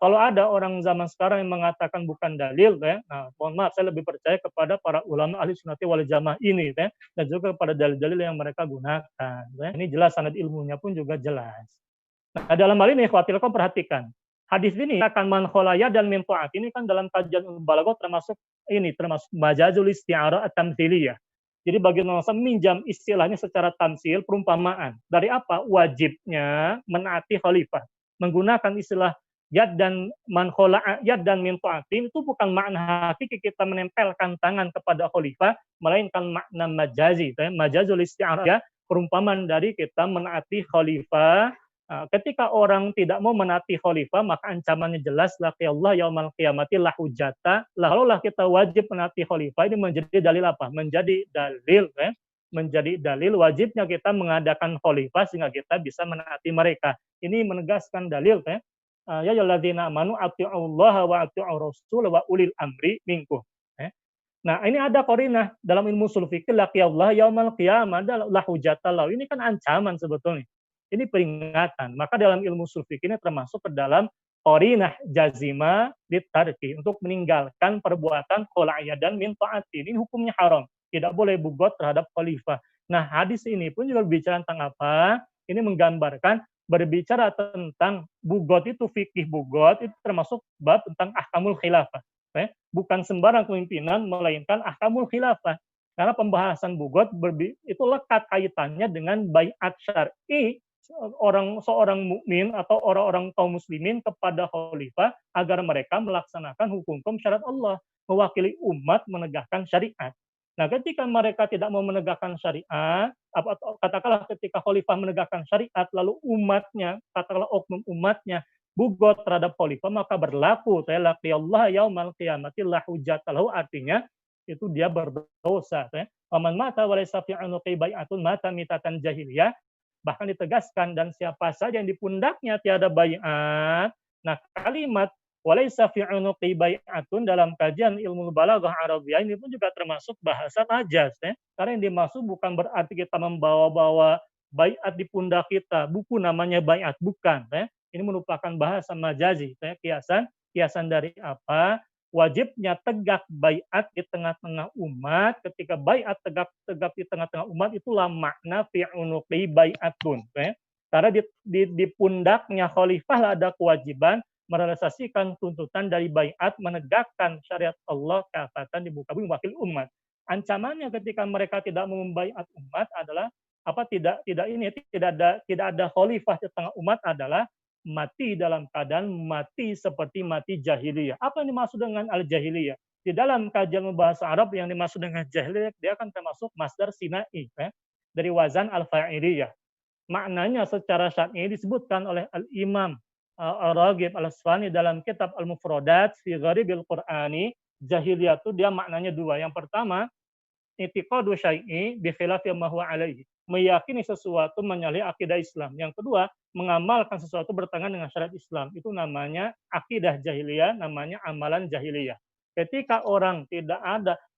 Kalau ada orang zaman sekarang yang mengatakan bukan dalil ya, mohon maaf saya lebih percaya kepada para ulama ahli sunnati wal jamaah ini ya, dan juga kepada dalil-dalil yang mereka gunakan ya. Ini jelas sanad ilmunya pun juga jelas. Nah, dalam hal ini khawatir kau perhatikan. Hadis ini akan man kholaya dan min ta'at ini kan dalam kajian balaghah termasuk majazul isti'arah at-tamtsiliyah. Jadi bagian minjam istilahnya secara tamsil, perumpamaan. Dari apa? Wajibnya menaati khalifah. Menggunakan istilah yad dan man khola'a, yad dan min ta'atin itu bukan makna hakiki kita menempelkan tangan kepada khalifah, melainkan makna majazi. Majazul isti'arah ya, perumpamaan dari kita menaati khalifah. Ketika orang tidak mau menaati khalifah, maka ancamannya jelas, laqiyallah yaumal qiyamati la hujjata. Kalaulah kita wajib menaati khalifah, ini menjadi dalil apa? Menjadi dalil ya. Menjadi dalil wajibnya kita mengadakan khalifah sehingga kita bisa menaati mereka. Ini menegaskan dalil ya. Ya ayyuhalladzina amanu atti'ullaha wa atti'ur rasul wa ulil amri minkum. Nah, ini ada qarinah dalam ilmu ushul fikih, laqiyallah yaumal qiyamah la hujjata lahu. Ini kan ancaman sebetulnya. Ini peringatan. Maka dalam ilmu ushul fikih ini termasuk ke dalam qarinah jazima litarki, untuk meninggalkan perbuatan khola'iyah dan min ta'ati. Ini hukumnya haram. Tidak boleh bugot terhadap khalifah. Nah, hadis ini pun juga berbicara tentang apa? Ini menggambarkan berbicara tentang bugot itu, fikih bugot itu termasuk bab tentang ahkamul khilafah. Bukan sembarang kepemimpinan, melainkan ahkamul khilafah. Karena pembahasan bugot itu lekat kaitannya dengan baiat syar'i seorang mukmin atau orang-orang kaum muslimin kepada khalifah agar mereka melaksanakan hukum-hukum syariat Allah, mewakili umat menegakkan syariat. Nah, ketika mereka tidak mau menegakkan syariat, katakanlah ketika khalifah menegakkan syariat, lalu umatnya, katakanlah oknum umatnya, bugot terhadap khalifah, maka berlaku laqiyallah yaumal qiyamati la hujjata lahu, artinya itu dia berdosa. Waman mata wa laysa fi unuqi bai'atun mata mitatan jahiliyah, bahkan ditegaskan dan siapa saja yang di pundaknya tiada bai'at. Nah, kalimat walaysa fi unuqi bai'atun dalam kajian ilmu balaghah Arabiyah ini pun juga termasuk bahasa majaz ya. Karena yang dimaksud bukan berarti kita membawa-bawa bai'at di pundak kita, buku namanya bai'at, bukan ya. Ini merupakan bahasa majazi ya. Kiasan dari apa? Wajibnya tegak bai'at di tengah-tengah umat. Ketika bai'at tegak di tengah-tengah umat, itulah makna fi unuqi bai'atun ya. Karena di pundaknya khalifah ada kewajiban merealisasikan tuntutan dari bai'at, menegakkan syariat Allah kafatan di muka bumi, wakil umat. Ancamannya ketika mereka tidak mau membai'at umat adalah tidak ada khalifah di tengah umat adalah mati dalam keadaan mati seperti mati jahiliyah. Apa yang dimaksud dengan al-jahiliyah? Di dalam kajian bahasa Arab yang dimaksud dengan jahiliyah, dia akan termasuk masdar sinai ya, dari wazan al-fa'iliyah. Maknanya secara syar'i disebutkan oleh Al-Imam Ar-Raghib Al-Asfahani dalam kitab Al-Mufradat fi Gharibil Qur'ani. Jahiliyah itu dia maknanya dua. Yang pertama, i'tiqadu syai'i bi khilafi ma huwa alaihi, meyakini sesuatu menyalahi akidah Islam. Yang kedua, mengamalkan sesuatu bertentangan dengan syariat Islam. Itu namanya akidah jahiliyah, namanya amalan jahiliyah. Ketika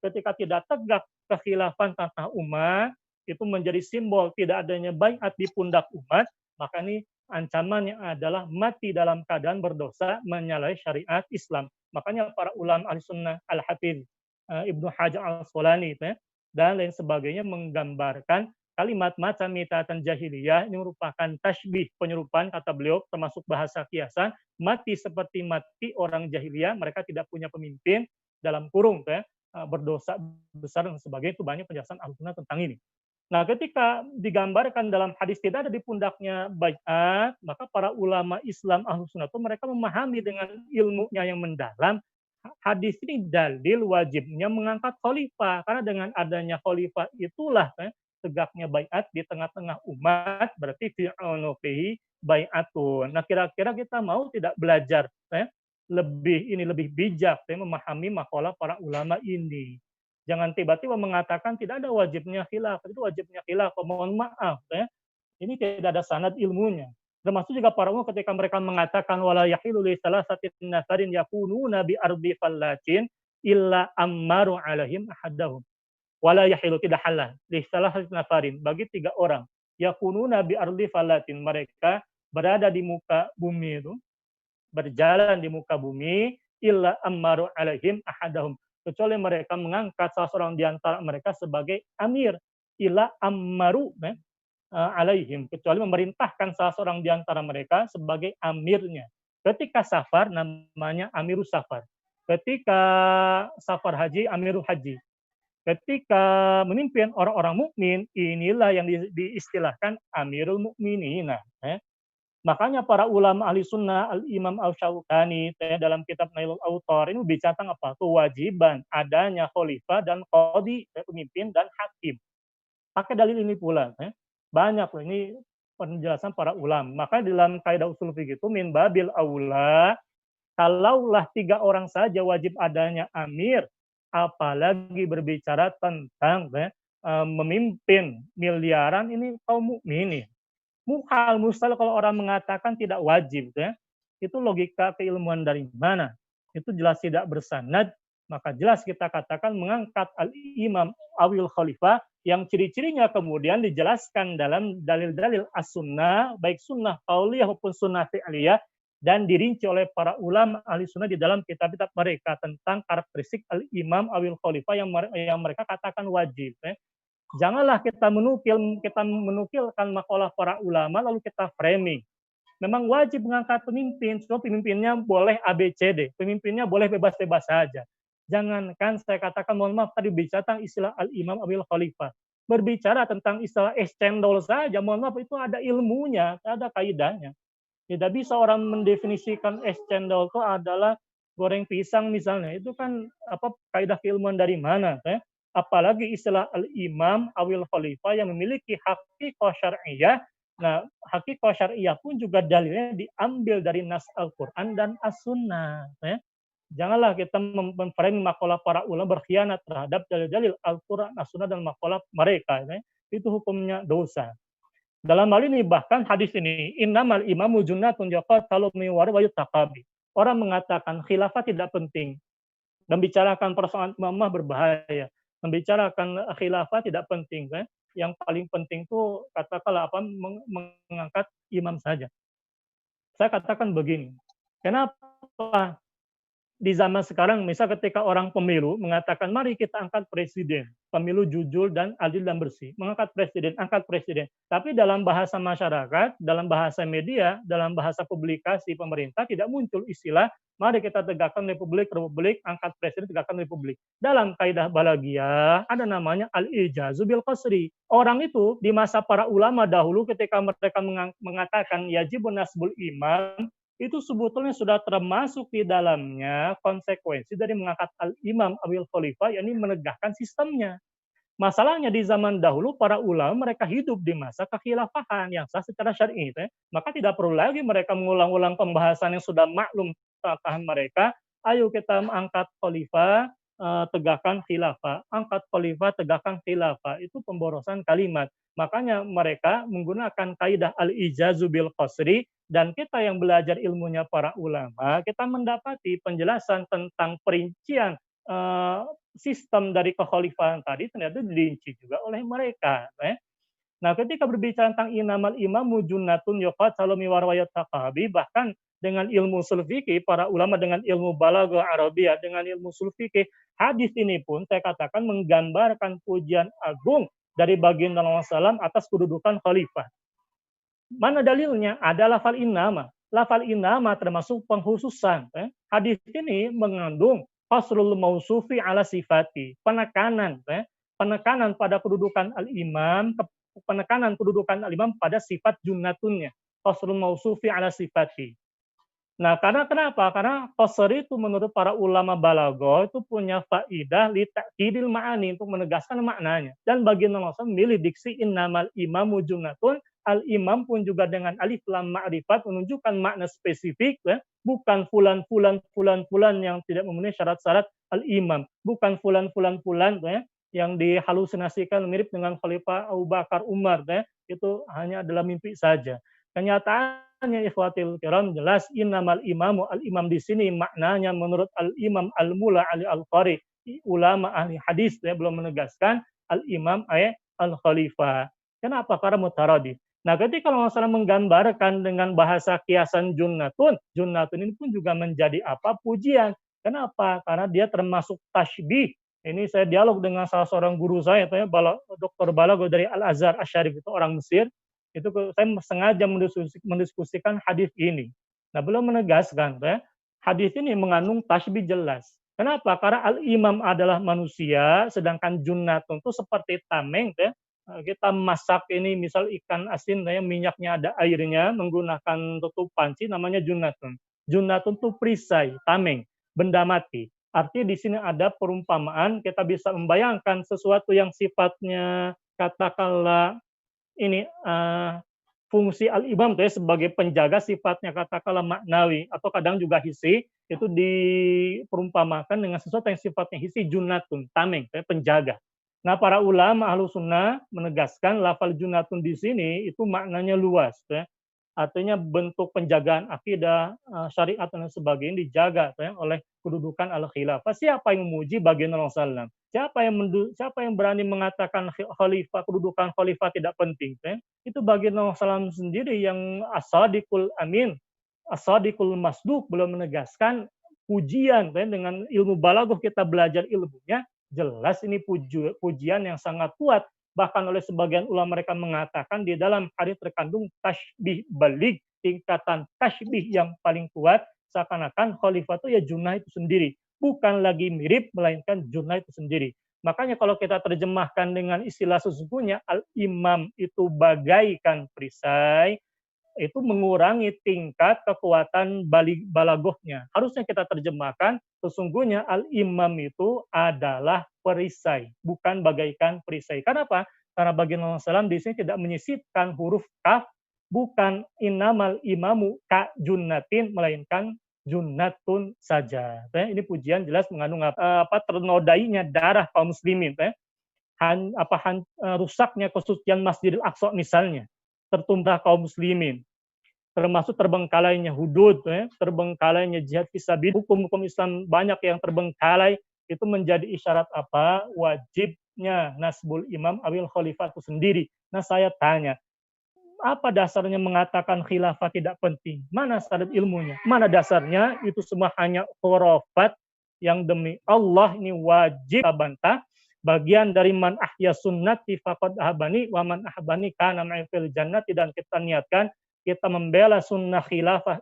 ketika tidak tegak kekhilafan tentang umat, itu menjadi simbol tidak adanya bai'at di pundak umat, maka ini ancamannya adalah mati dalam keadaan berdosa menyalahi syariat Islam. Makanya para ulama Ahlussunnah, Al-Hafidz Ibnu Hajar Al-Asqalani dan lain sebagainya menggambarkan kalimat mata mitatan jahiliyah ini merupakan tasbih, penyerupaan kata beliau, termasuk bahasa kiasan, mati seperti mati orang jahiliyah, mereka tidak punya pemimpin, dalam kurung berdosa besar dan sebagainya. Itu banyak penjelasan Ahlussunnah tentang ini. Nah, ketika digambarkan dalam hadis tidak ada di pundaknya bai'at, maka para ulama Islam Ahlussunnah itu mereka memahami dengan ilmunya yang mendalam, hadis ini dalil wajibnya mengangkat khalifah. Karena dengan adanya khalifah itulah tegaknya bai'at di tengah-tengah umat, berarti fi unuqihi bai'atun. Nah, kira-kira kita mau tidak belajar lebih bijak memahami makalah para ulama ini. Jangan tiba-tiba mengatakan tidak ada wajibnya khilaf, itu wajibnya khilaf. Mohon maaf ini tidak ada sanad ilmunya. Termasuk juga para ulama ketika mereka mengatakan wala yahilu li salasatin nafarin yakununa bi ardi fallatin illa ammaru alaihim ahadahum. Wala yahilu tidak halal li salasatin nafarin bagi 3 orang yakununa bi ardi fallatin, mereka berada di muka bumi itu, berjalan di muka bumi, illa ammaru alaihim ahadahum, kecuali mereka mengangkat salah seorang di antara mereka sebagai amir, illa ammaru alaihim, kecuali memerintahkan salah seorang di antara mereka sebagai amirnya. Ketika safar namanya amirus safar. Ketika safar haji amirul haji. Ketika memimpin orang-orang mukmin, inilah yang diistilahkan amirul mukminin. Makanya para ulama ahli sunnah, Al-Imam Al-Syaukani dalam kitab Nailul Autar ini bicara tentang apa? Kewajiban adanya khalifah dan qadhi, pemimpin dan hakim. Pakai dalil ini pula. Banyak loh ini penjelasan para ulama. Maka dalam kaidah usul fikih itu min babil aula, kalaulah 3 orang saja wajib adanya amir, apalagi berbicara tentang memimpin miliaran ini kaum mukminin. Muhal mustahil kalau orang mengatakan tidak wajib itu logika keilmuan dari mana? Itu jelas tidak bersanad, maka jelas kita katakan mengangkat al-imam awil khalifah yang ciri-cirinya kemudian dijelaskan dalam dalil-dalil as-sunnah, baik sunnah qauliyah maupun sunnah fi'liyah, dan dirinci oleh para ulama ahli sunnah di dalam kitab-kitab mereka tentang karakteristik al-imam awil khalifah yang mereka katakan wajib. Janganlah kita menukilkan makalah para ulama lalu kita framing. Memang wajib mengangkat pemimpin, so pemimpinnya boleh ABCD, pemimpinnya boleh bebas-bebas saja. Jangankan saya katakan, mohon maaf, tadi bicara tentang istilah al-imam awil khalifah. Berbicara tentang istilah es cendol saja, mohon maaf, itu ada ilmunya, ada kaidahnya. Tidak bisa orang mendefinisikan es cendol itu adalah goreng pisang misalnya. Itu kan kaidah keilmuan dari mana? Apalagi istilah al-imam awil khalifah yang memiliki haqiqah syar'iyah. Nah, haqiqah syar'iyah pun juga dalilnya diambil dari nas Al-Quran dan As-Sunnah. Janganlah kita memframe makalah para ulama berkhianat terhadap dalil-dalil Al-Quran, As-Sunnah, dan makalah mereka. Itu hukumnya dosa. Dalam hal ini bahkan hadis ini, innamal imamu junnatun yaqatalu min wara wa yutaqabi. Orang mengatakan khilafah tidak penting. Membicarakan persoalan imamah berbahaya. Membicarakan khilafah tidak penting. Yang paling penting itu katakanlah mengangkat imam saja. Saya katakan begini. Kenapa di zaman sekarang, misal ketika orang pemilu mengatakan, mari kita angkat presiden, pemilu jujur dan adil dan bersih, mengangkat presiden, angkat presiden. Tapi dalam bahasa masyarakat, dalam bahasa media, dalam bahasa publikasi pemerintah, tidak muncul istilah, mari kita tegakkan republik, angkat presiden, tegakkan republik. Dalam kaidah balaghiyah, ada namanya al-ijazu bil qasri. Orang itu, di masa para ulama dahulu, ketika mereka mengatakan, yajibun nasbul imam, itu sebetulnya sudah termasuk di dalamnya konsekuensi dari mengangkat al-imam awil khalifah, yakni menegakkan sistemnya. Masalahnya di zaman dahulu para ulama mereka hidup di masa kekhilafahan yang sah secara syar'i, maka tidak perlu lagi mereka mengulang-ulang pembahasan yang sudah maklum pengetahuan mereka. Ayo kita mengangkat khalifah, tegakkan khilafah, angkat khalifah, tegakkan khilafah. Itu pemborosan kalimat. Makanya mereka menggunakan kaidah al-ijazu bil qasri, dan kita yang belajar ilmunya para ulama, kita mendapati penjelasan tentang perincian sistem dari kekhalifahan tadi ternyata dirinci juga oleh mereka. Nah, ketika berbicara tentang inamal imamu junnatun yuqatalu min wara taqabi, bahkan dengan ilmu ushul fikih, para ulama dengan ilmu balaghah Arabiyah, dengan ilmu ushul fikih, hadis ini pun saya katakan menggambarkan pujian agung dari baginda Rasulullah SAW atas kedudukan khalifah. Mana dalilnya? Ada lafal innama. Lafal innama termasuk pengkhususan. Hadis ini mengandung qasrul mausufi ala sifati, penekanan pada kedudukan al-imam, penekanan kedudukan al-imam pada sifat junnatunnya, qasrul mausufi ala sifati. Nah, karena kenapa? Karena qasr itu menurut para ulama balaghah itu punya faidah li ta'kidil ma'ani, untuk menegaskan maknanya. Dan baginda Rasul memilih diksi innamal imamu junnatun Al-imam pun juga dengan alif lam ma'rifat menunjukkan makna spesifik, ya. Bukan fulan fulan fulan fulan yang tidak memenuhi syarat-syarat al-imam, bukan fulan fulan fulan, ya, yang dihalusinasikan mirip dengan Khalifah Abu Bakar Umar, ya. Itu hanya adalah mimpi saja. Kenyataannya ikhwatil kiram jelas innamal imamu, al-imam di sini maknanya menurut al-imam al-mula ali al-qari, ulama ahli hadis, ya, belum menegaskan al-imam al-khalifah. Kenapa? Karena mutaradif. Nah, ketika kalau masalah menggambarkan dengan bahasa kiasan junnatun, junnatun ini pun juga menjadi apa? Pujian. Kenapa? Karena dia termasuk tashbih. Ini saya dialog dengan salah seorang guru saya, Dr. Balago dari Al-Azhar Asy-Syarif, itu orang Mesir. Itu saya sengaja mendiskusikan hadis ini. Nah, belum menegaskan, ya, hadis ini mengandung tashbih jelas. Kenapa? Karena al-imam adalah manusia, sedangkan junnatun itu seperti tameng, ya. Kita masak ini misal ikan asin, ya, minyaknya ada airnya, menggunakan tutup panci namanya junnatun. Junnatun itu perisai, tameng, benda mati. Artinya di sini ada perumpamaan, kita bisa membayangkan sesuatu yang sifatnya katakanlah ini fungsi al-imam itu, ya, sebagai penjaga, sifatnya katakanlah maknawi atau kadang juga hisi, itu diperumpamakan dengan sesuatu yang sifatnya hisi, junnatun, tameng, ya, penjaga. Nah, para ulama ahlu sunnah menegaskan lafal junnatun di sini itu maknanya luas, ya. Artinya bentuk penjagaan akidah, syariat dan sebagainya dijaga, ya, oleh kedudukan al-khilafah. Siapa yang memuji baginda Rasulullah SAW? Siapa yang berani mengatakan khalifah, kedudukan khalifah tidak penting? Ya? Itu baginda Rasulullah SAW sendiri yang as-sadiqul amin, as-sadiqul masduq, belum menegaskan pujian, ya, dengan ilmu balaghah kita belajar ilmunya, jelas ini pujian yang sangat kuat. Bahkan oleh sebagian ulama mereka mengatakan di dalam hadis terkandung tasbih balik, tingkatan tasbih yang paling kuat, seakan-akan khalifah itu ya Junnah itu sendiri. Bukan lagi mirip, melainkan Junnah itu sendiri. Makanya kalau kita terjemahkan dengan istilah sesungguhnya, al-imam itu bagaikan perisai, itu mengurangi tingkat kekuatan balaghahnya. Harusnya kita terjemahkan, sesungguhnya al-imam itu adalah perisai, bukan bagaikan perisai. Kenapa? Karena baginda Rasulullah di sini tidak menyisipkan huruf kaf, bukan innamal imamu ka junnatin, melainkan junnatun saja. Ini pujian jelas mengandung ternodainya darah kaum muslimin, rusaknya kesucian Masjidil Aqsa misalnya, tertumpah kaum muslimin, termasuk terbengkalainya hudud, ya, terbengkalainya jihad fisabilillah, hukum-hukum Islam banyak yang terbengkalai, itu menjadi isyarat apa? Wajibnya nasbul imam awil khalifah itu sendiri. Nah, saya tanya, apa dasarnya mengatakan khilafah tidak penting? Mana syarat ilmunya? Mana dasarnya? Itu semua hanya khurafat yang demi Allah ini wajib bantah. Bagian dari man ahya sunnati faqad ahabani wa man ahabani kana ma'i fil jannati, dan kita niatkan kita membela sunnah khilafah,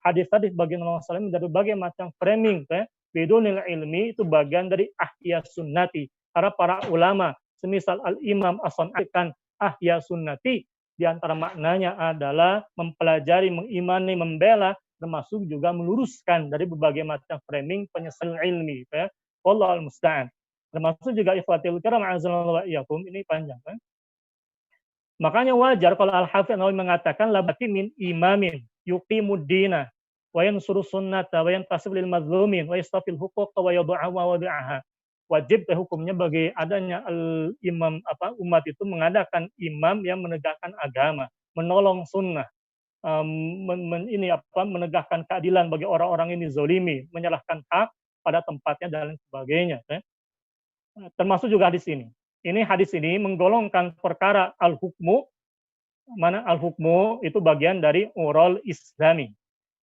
hadis-hadis bagian Rasulullah dari berbagai macam framing, ya. Bidunil ilmi itu bagian dari ahya sunnati. Karena para ulama semisal al-imam as-San'ani kan ahya sunnati, di antara maknanya adalah mempelajari, mengimani, membela, termasuk juga meluruskan dari berbagai macam framing penyelesaian ilmi, ya. Wallahul musta'an. Termasuk juga ikhwatil kiram azallahu wa iyyakum, ini panjang, kan? Makanya wajar kalau Al-Hafidz Nawawi mengatakan labati min imamin yuqimud dina wa yansuru sunnata wa yantasib lil mazlumin wa yastafil huquq wa yad'uha wa wadi'aha. Wajib hukumnya bagi adanya imam umat itu mengadakan imam yang menegakkan agama, menolong sunnah, menegakkan keadilan bagi orang-orang ini zolimi, menyalahkan hak pada tempatnya dan sebagainya. Termasuk juga di sini. Ini hadis ini menggolongkan perkara al-hukmu, mana al-hukmu itu bagian dari oral islami.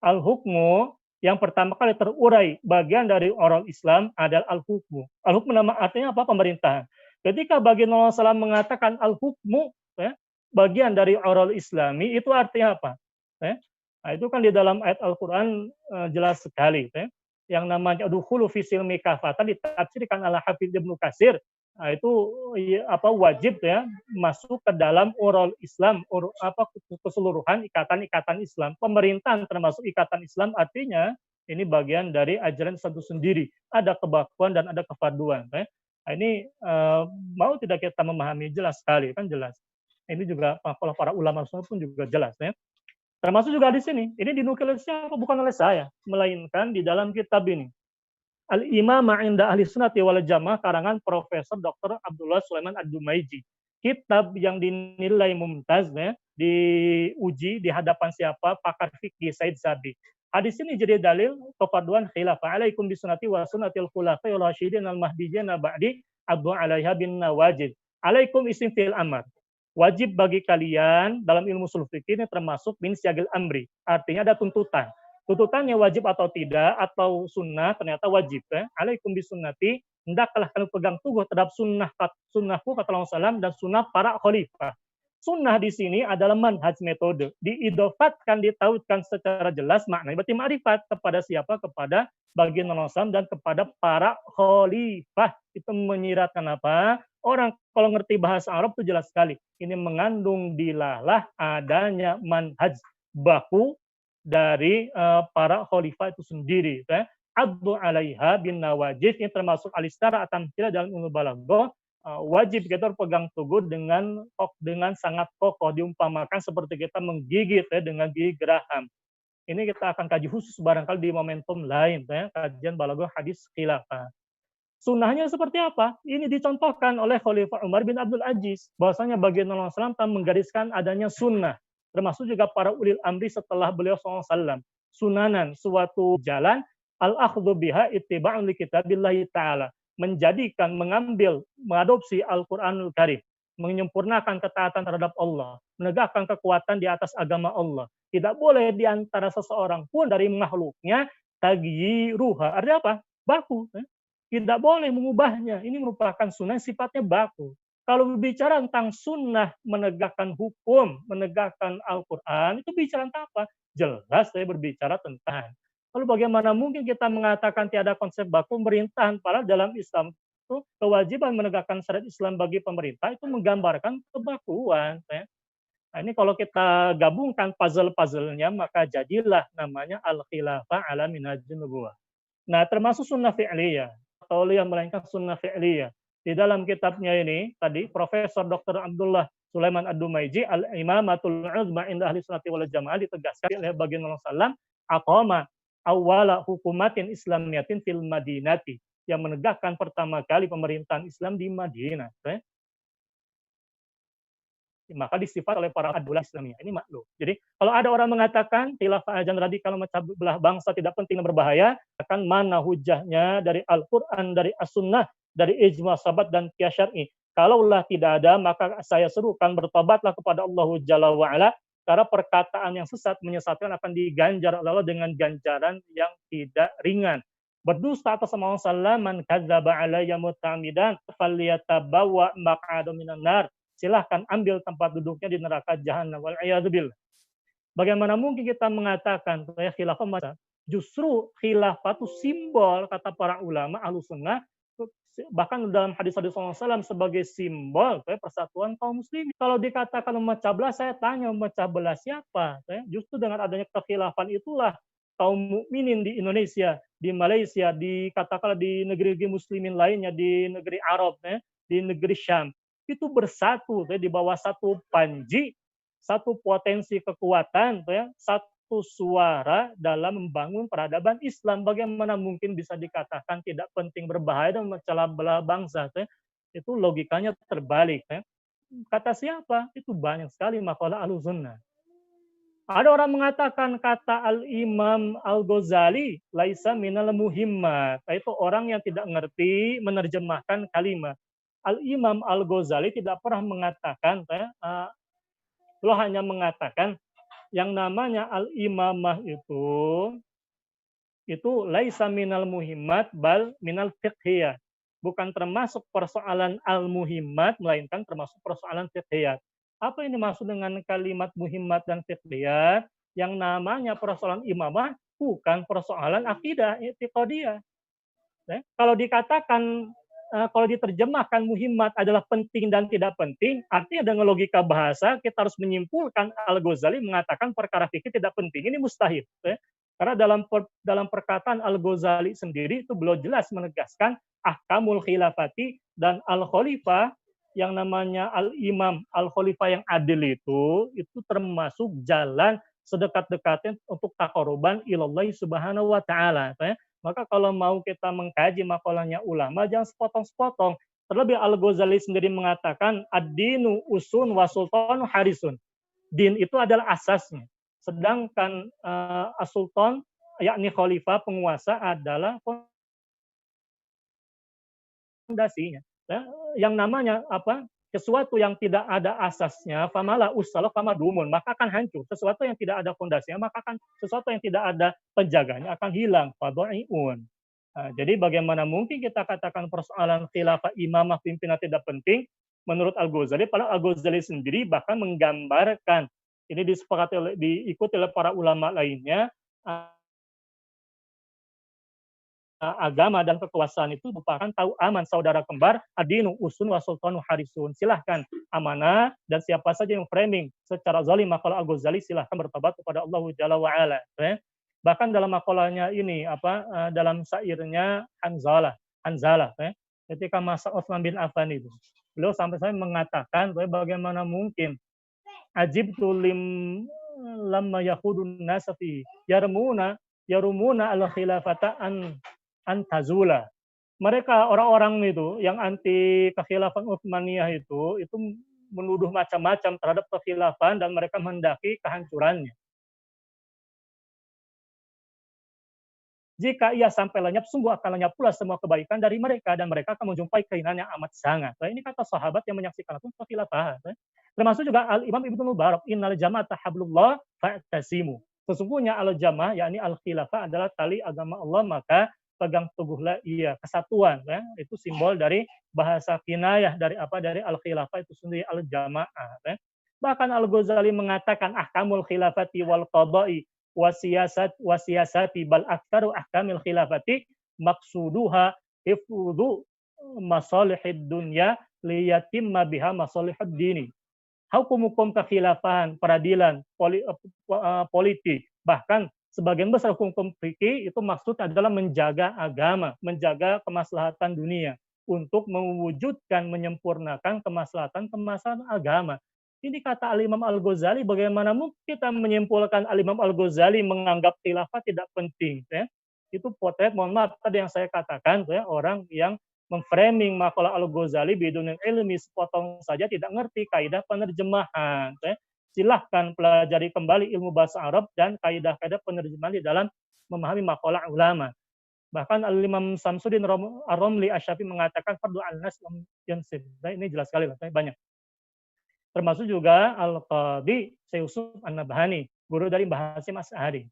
Al-hukmu yang pertama kali terurai bagian dari oral Islam adalah al-hukmu. Al-hukmu nama artinya apa? Pemerintahan. Ketika baginda Rasulullah mengatakan al-hukmu, ya, bagian dari oral islami, itu artinya apa? Ya? Nah, itu kan di dalam ayat Al-Quran jelas sekali. Ya? Yang namanya dukhulu fi silmi kafatan ditafsirkan ala Hafidz Ibnu Katsir. Nah, itu wajib, ya, masuk ke dalam oral Islam, keseluruhan ikatan-ikatan Islam. Pemerintahan termasuk ikatan Islam, artinya ini bagian dari ajaran satu sendiri. Ada kebakuan dan ada kefarduan. Nah, ini mau tidak kita memahami jelas sekali, kan jelas. Ini juga kalau para ulama sunnah pun juga jelas ya. Termasuk juga di sini. Ini dinukil siapa? Bukan oleh saya, melainkan di dalam kitab ini. Al-Imamah inda ahli sunnati wal jamaah karangan Profesor Dr. Abdullah Sulaiman Ad-Dumaiji. Kitab yang dinilai mumtaz ya, diuji di hadapan siapa? Pakar fikih Said Sabiq. Hadis ini jadi dalil kepaduan khilafah. Alaikum bisunati wa sunnatil khulafai rasyidin al-mahdiyyin ba'di addu 'alaiha bin nawajid. Alaikum isim fil amr. Wajib bagi kalian dalam ilmu ushul fikih ini termasuk min syagil amri. Artinya ada tuntutan. Tuntutannya wajib atau tidak atau sunnah ternyata wajib ya. Alaikum bisunnati, hendaklah kalian pegang teguh terhadap sunnahku kata Rasulullah dan sunnah para khalifah. Sunnah di sini adalah manhaj metode, diidofatkan, ditautkan secara jelas maknanya berarti ma'rifat kepada siapa? Kepada baginda Rasulullah dan kepada para khalifah. Itu menyiratkan apa? Orang kalau ngerti bahasa Arab itu jelas sekali. Ini mengandung dilalah adanya manhaj baku dari para khalifah itu sendiri. Ya. Addu 'alaiha bin nawajid, ini termasuk alistara atamthila dalam ilmu balaghah. Wajib kita pegang teguh dengan sangat kokoh, diumpamakan seperti kita menggigit ya, dengan gigi geraham. Ini kita akan kaji khusus barangkali di momentum lain, ya, kajian balaghah hadis khilafah. Sunnahnya seperti apa? Ini dicontohkan oleh Khalifah Umar bin Abdul Aziz. Bahwasanya baginda Rasulullah SAW menggariskan adanya sunnah. Termasuk juga para ulil amri setelah beliau SAW. Sunanan, suatu jalan, al-akhdhu biha ittiba'un li kitabillahi ta'ala. Menjadikan, mengambil, mengadopsi Al-Quranul Karim. Menyempurnakan ketaatan terhadap Allah. Menegakkan kekuatan di atas agama Allah. Tidak boleh di antara seseorang pun dari makhluknya tagyiruha. Artinya apa? Baku. Tidak boleh mengubahnya. Ini merupakan sunnah sifatnya baku. Kalau berbicara tentang sunnah menegakkan hukum, menegakkan Al-Quran, itu bicara tentang apa? Jelas saya berbicara tentang. Lalu bagaimana mungkin kita mengatakan tiada konsep baku pemerintahan? Padahal dalam Islam itu kewajiban menegakkan syariat Islam bagi pemerintah itu menggambarkan kebakuan. Ya. Nah, ini kalau kita gabungkan puzzle-puzzlenya, maka jadilah namanya Al-Khilafah ala minhajun nubuwah. Nah, termasuk sunnah fi'liyah. Tauliyah melainkan sunnah fi'liyah. Di dalam kitabnya ini, tadi Profesor Dr. Abdullah Sulaiman Ad-Dumaiji, Al-Imamatul Uzma inda ahli sunnati wal jamaah, ditegaskan oleh baginda Rasulullah SAW, aqama awwala hukumatin islamiyatin fil madinati, yang menegakkan pertama kali pemerintahan Islam di Madinah. Maka disifat oleh para adulah Islamiyah. Ini maklum. Jadi kalau ada orang mengatakan khilafah ajan radikal memecah belah bangsa tidak penting dan berbahaya, akan mana hujahnya dari Al-Quran, dari As-Sunnah, dari ijma' sahabat dan qiyas syar'i. Kalaulah tidak ada, maka saya serukan bertobatlah kepada Allah Jalla wa'ala, karena perkataan yang sesat menyesatkan akan diganjar oleh Allah dengan ganjaran yang tidak ringan. Berdusta atas nama Allah, man kadzdzaba alayya muta'ammidan falyatabawwa maq'adahu minan nar. Silahkan ambil tempat duduknya di neraka jahanam. Wal'iyadzubillah. Bagaimana mungkin kita mengatakan khilafah masa? Justru khilafah itu simbol, kata para ulama ahlu sunnah, bahkan dalam hadis-hadis SAW sebagai simbol persatuan kaum muslimin. Kalau dikatakan memecah belah, saya tanya memecah belah siapa? Justru dengan adanya kekhilafan itulah kaum mukminin di Indonesia, di Malaysia, katakanlah di negeri muslimin lainnya, di negeri Arab, di negeri Syam, itu bersatu di bawah satu panji, satu potensi kekuatan, satu suara dalam membangun peradaban Islam. Bagaimana mungkin bisa dikatakan tidak penting, berbahaya dan memecah belah bangsa? Itu logikanya terbalik. Kata siapa? Itu banyak sekali makalah Ahlussunnah. Ada orang mengatakan kata Al-Imam Al-Ghazali laisa minal muhimmat. Itu orang yang tidak mengerti menerjemahkan kalimat. Al-Imam Al-Ghazali tidak pernah mengatakan, beliau hanya mengatakan yang namanya al-imamah itu laisa minal muhimmat bal minal fiqhiyah. Bukan termasuk persoalan al-muhimmat, melainkan termasuk persoalan fiqhiyah. Apa ini maksud dengan kalimat muhimmat dan fiqhiyah? Yang namanya persoalan imamah bukan persoalan akidah, i'tiqadiyah. Kalau dikatakan kalau diterjemahkan muhimmat adalah penting dan tidak penting, artinya dengan logika bahasa kita harus menyimpulkan Al-Ghazali mengatakan perkara fikih tidak penting. Ini mustahil. Karena dalam perkataan Al-Ghazali sendiri itu beliau jelas menegaskan ahkamul khilafati dan al-khalifah yang namanya al-imam, al-khalifah yang adil itu termasuk jalan sedekat-dekatnya untuk taqarruban ilallahi subhanahu wa ta'ala. Ya. Maka kalau mau kita mengkaji makalahnya ulama, jangan sepotong-sepotong. Terlebih Al-Ghazali sendiri mengatakan, ad-dinu usun wa sultanu harisun. Din itu adalah asasnya. Sedangkan as-sultan, yakni khalifah, penguasa adalah fondasinya. Ya, yang namanya apa? Sesuatu yang tidak ada asasnya, famala usalah fama dumun, maka akan hancur. Sesuatu yang tidak ada fondasinya, maka akan sesuatu yang tidak ada penjaganya akan hilang. Fadaiun. Nah, jadi bagaimana mungkin kita katakan persoalan khilafah imamah pimpinan tidak penting? Menurut Al-Ghazali, padahal Al-Ghazali sendiri bahkan menggambarkan, ini disepakati diikuti oleh para ulama lainnya, agama dan kekuasaan itu merupakan tahu aman saudara kembar adinu usun wa sultanu harisun. Silahkan amanah dan siapa saja yang framing secara zalim makalah Al-Ghazali silahkan bertobat kepada Allah Jalla wa ala. Bahkan dalam makalahnya ini dalam syairnya Hanzalah ketika masa Utsman bin Affan itu beliau sampai saya mengatakan bagaimana mungkin ajib tulim lamma yahudun nasafi yarumuna al khilafata antazula. Mereka orang-orang itu yang anti kekhilafan Utsmaniyah itu menuduh macam-macam terhadap kekhilafan dan mereka mendaki kehancurannya. Jika ia sampai lenyap, sungguh akan lenyap pula semua kebaikan dari mereka dan mereka akan menjumpai kehinaan yang amat sangat. Nah, ini kata sahabat yang menyaksikan langsung kekhilafahan. Termasuk juga Al-Imam Ibnu Mubarak, innal jama'ata hablullah fa'tasimu. Sesungguhnya al-jamaah yakni al-khilafah adalah tali agama Allah, maka pegang teguhlah ia kesatuan. Itu simbol dari bahasa kinayah dari al-khilafah itu sendiri al-jamaah. Bahkan Al-Ghazali mengatakan ahkamul khilafati wal qada'i wasiyasati bal aktaru ahkamil khilafati maksuduha hifdhu masalihid dunya liyatimma biha masalihud dini. Hukum-hukum kekhilafahan, peradilan, politik, bahkan sebagian besar hukum fikih itu maksudnya adalah menjaga agama, menjaga kemaslahatan dunia untuk mewujudkan, menyempurnakan kemaslahatan agama. Ini kata Al-Imam Al-Ghazali, bagaimana mungkin kita menyimpulkan Al-Imam Al-Ghazali menganggap khilafah tidak penting. Itu potret, mohon maaf tadi yang saya katakan, orang yang memframing makalah Al-Ghazali bidunil ilmi, sepotong saja tidak ngerti kaidah penerjemahan. Silahkan pelajari kembali ilmu bahasa Arab dan kaidah-kaidah penerjemahan di dalam memahami makalah ulama. Bahkan Al-Imam Samsuddin Ar-Romli Asy-Syafi'i mengatakan fardu al-nas lam yansib. Ini jelas sekali, banyak. Termasuk juga Al-Qadhi Syekh Yusuf An-Nabhani, guru dari Mbah Hasyim Asy'ari.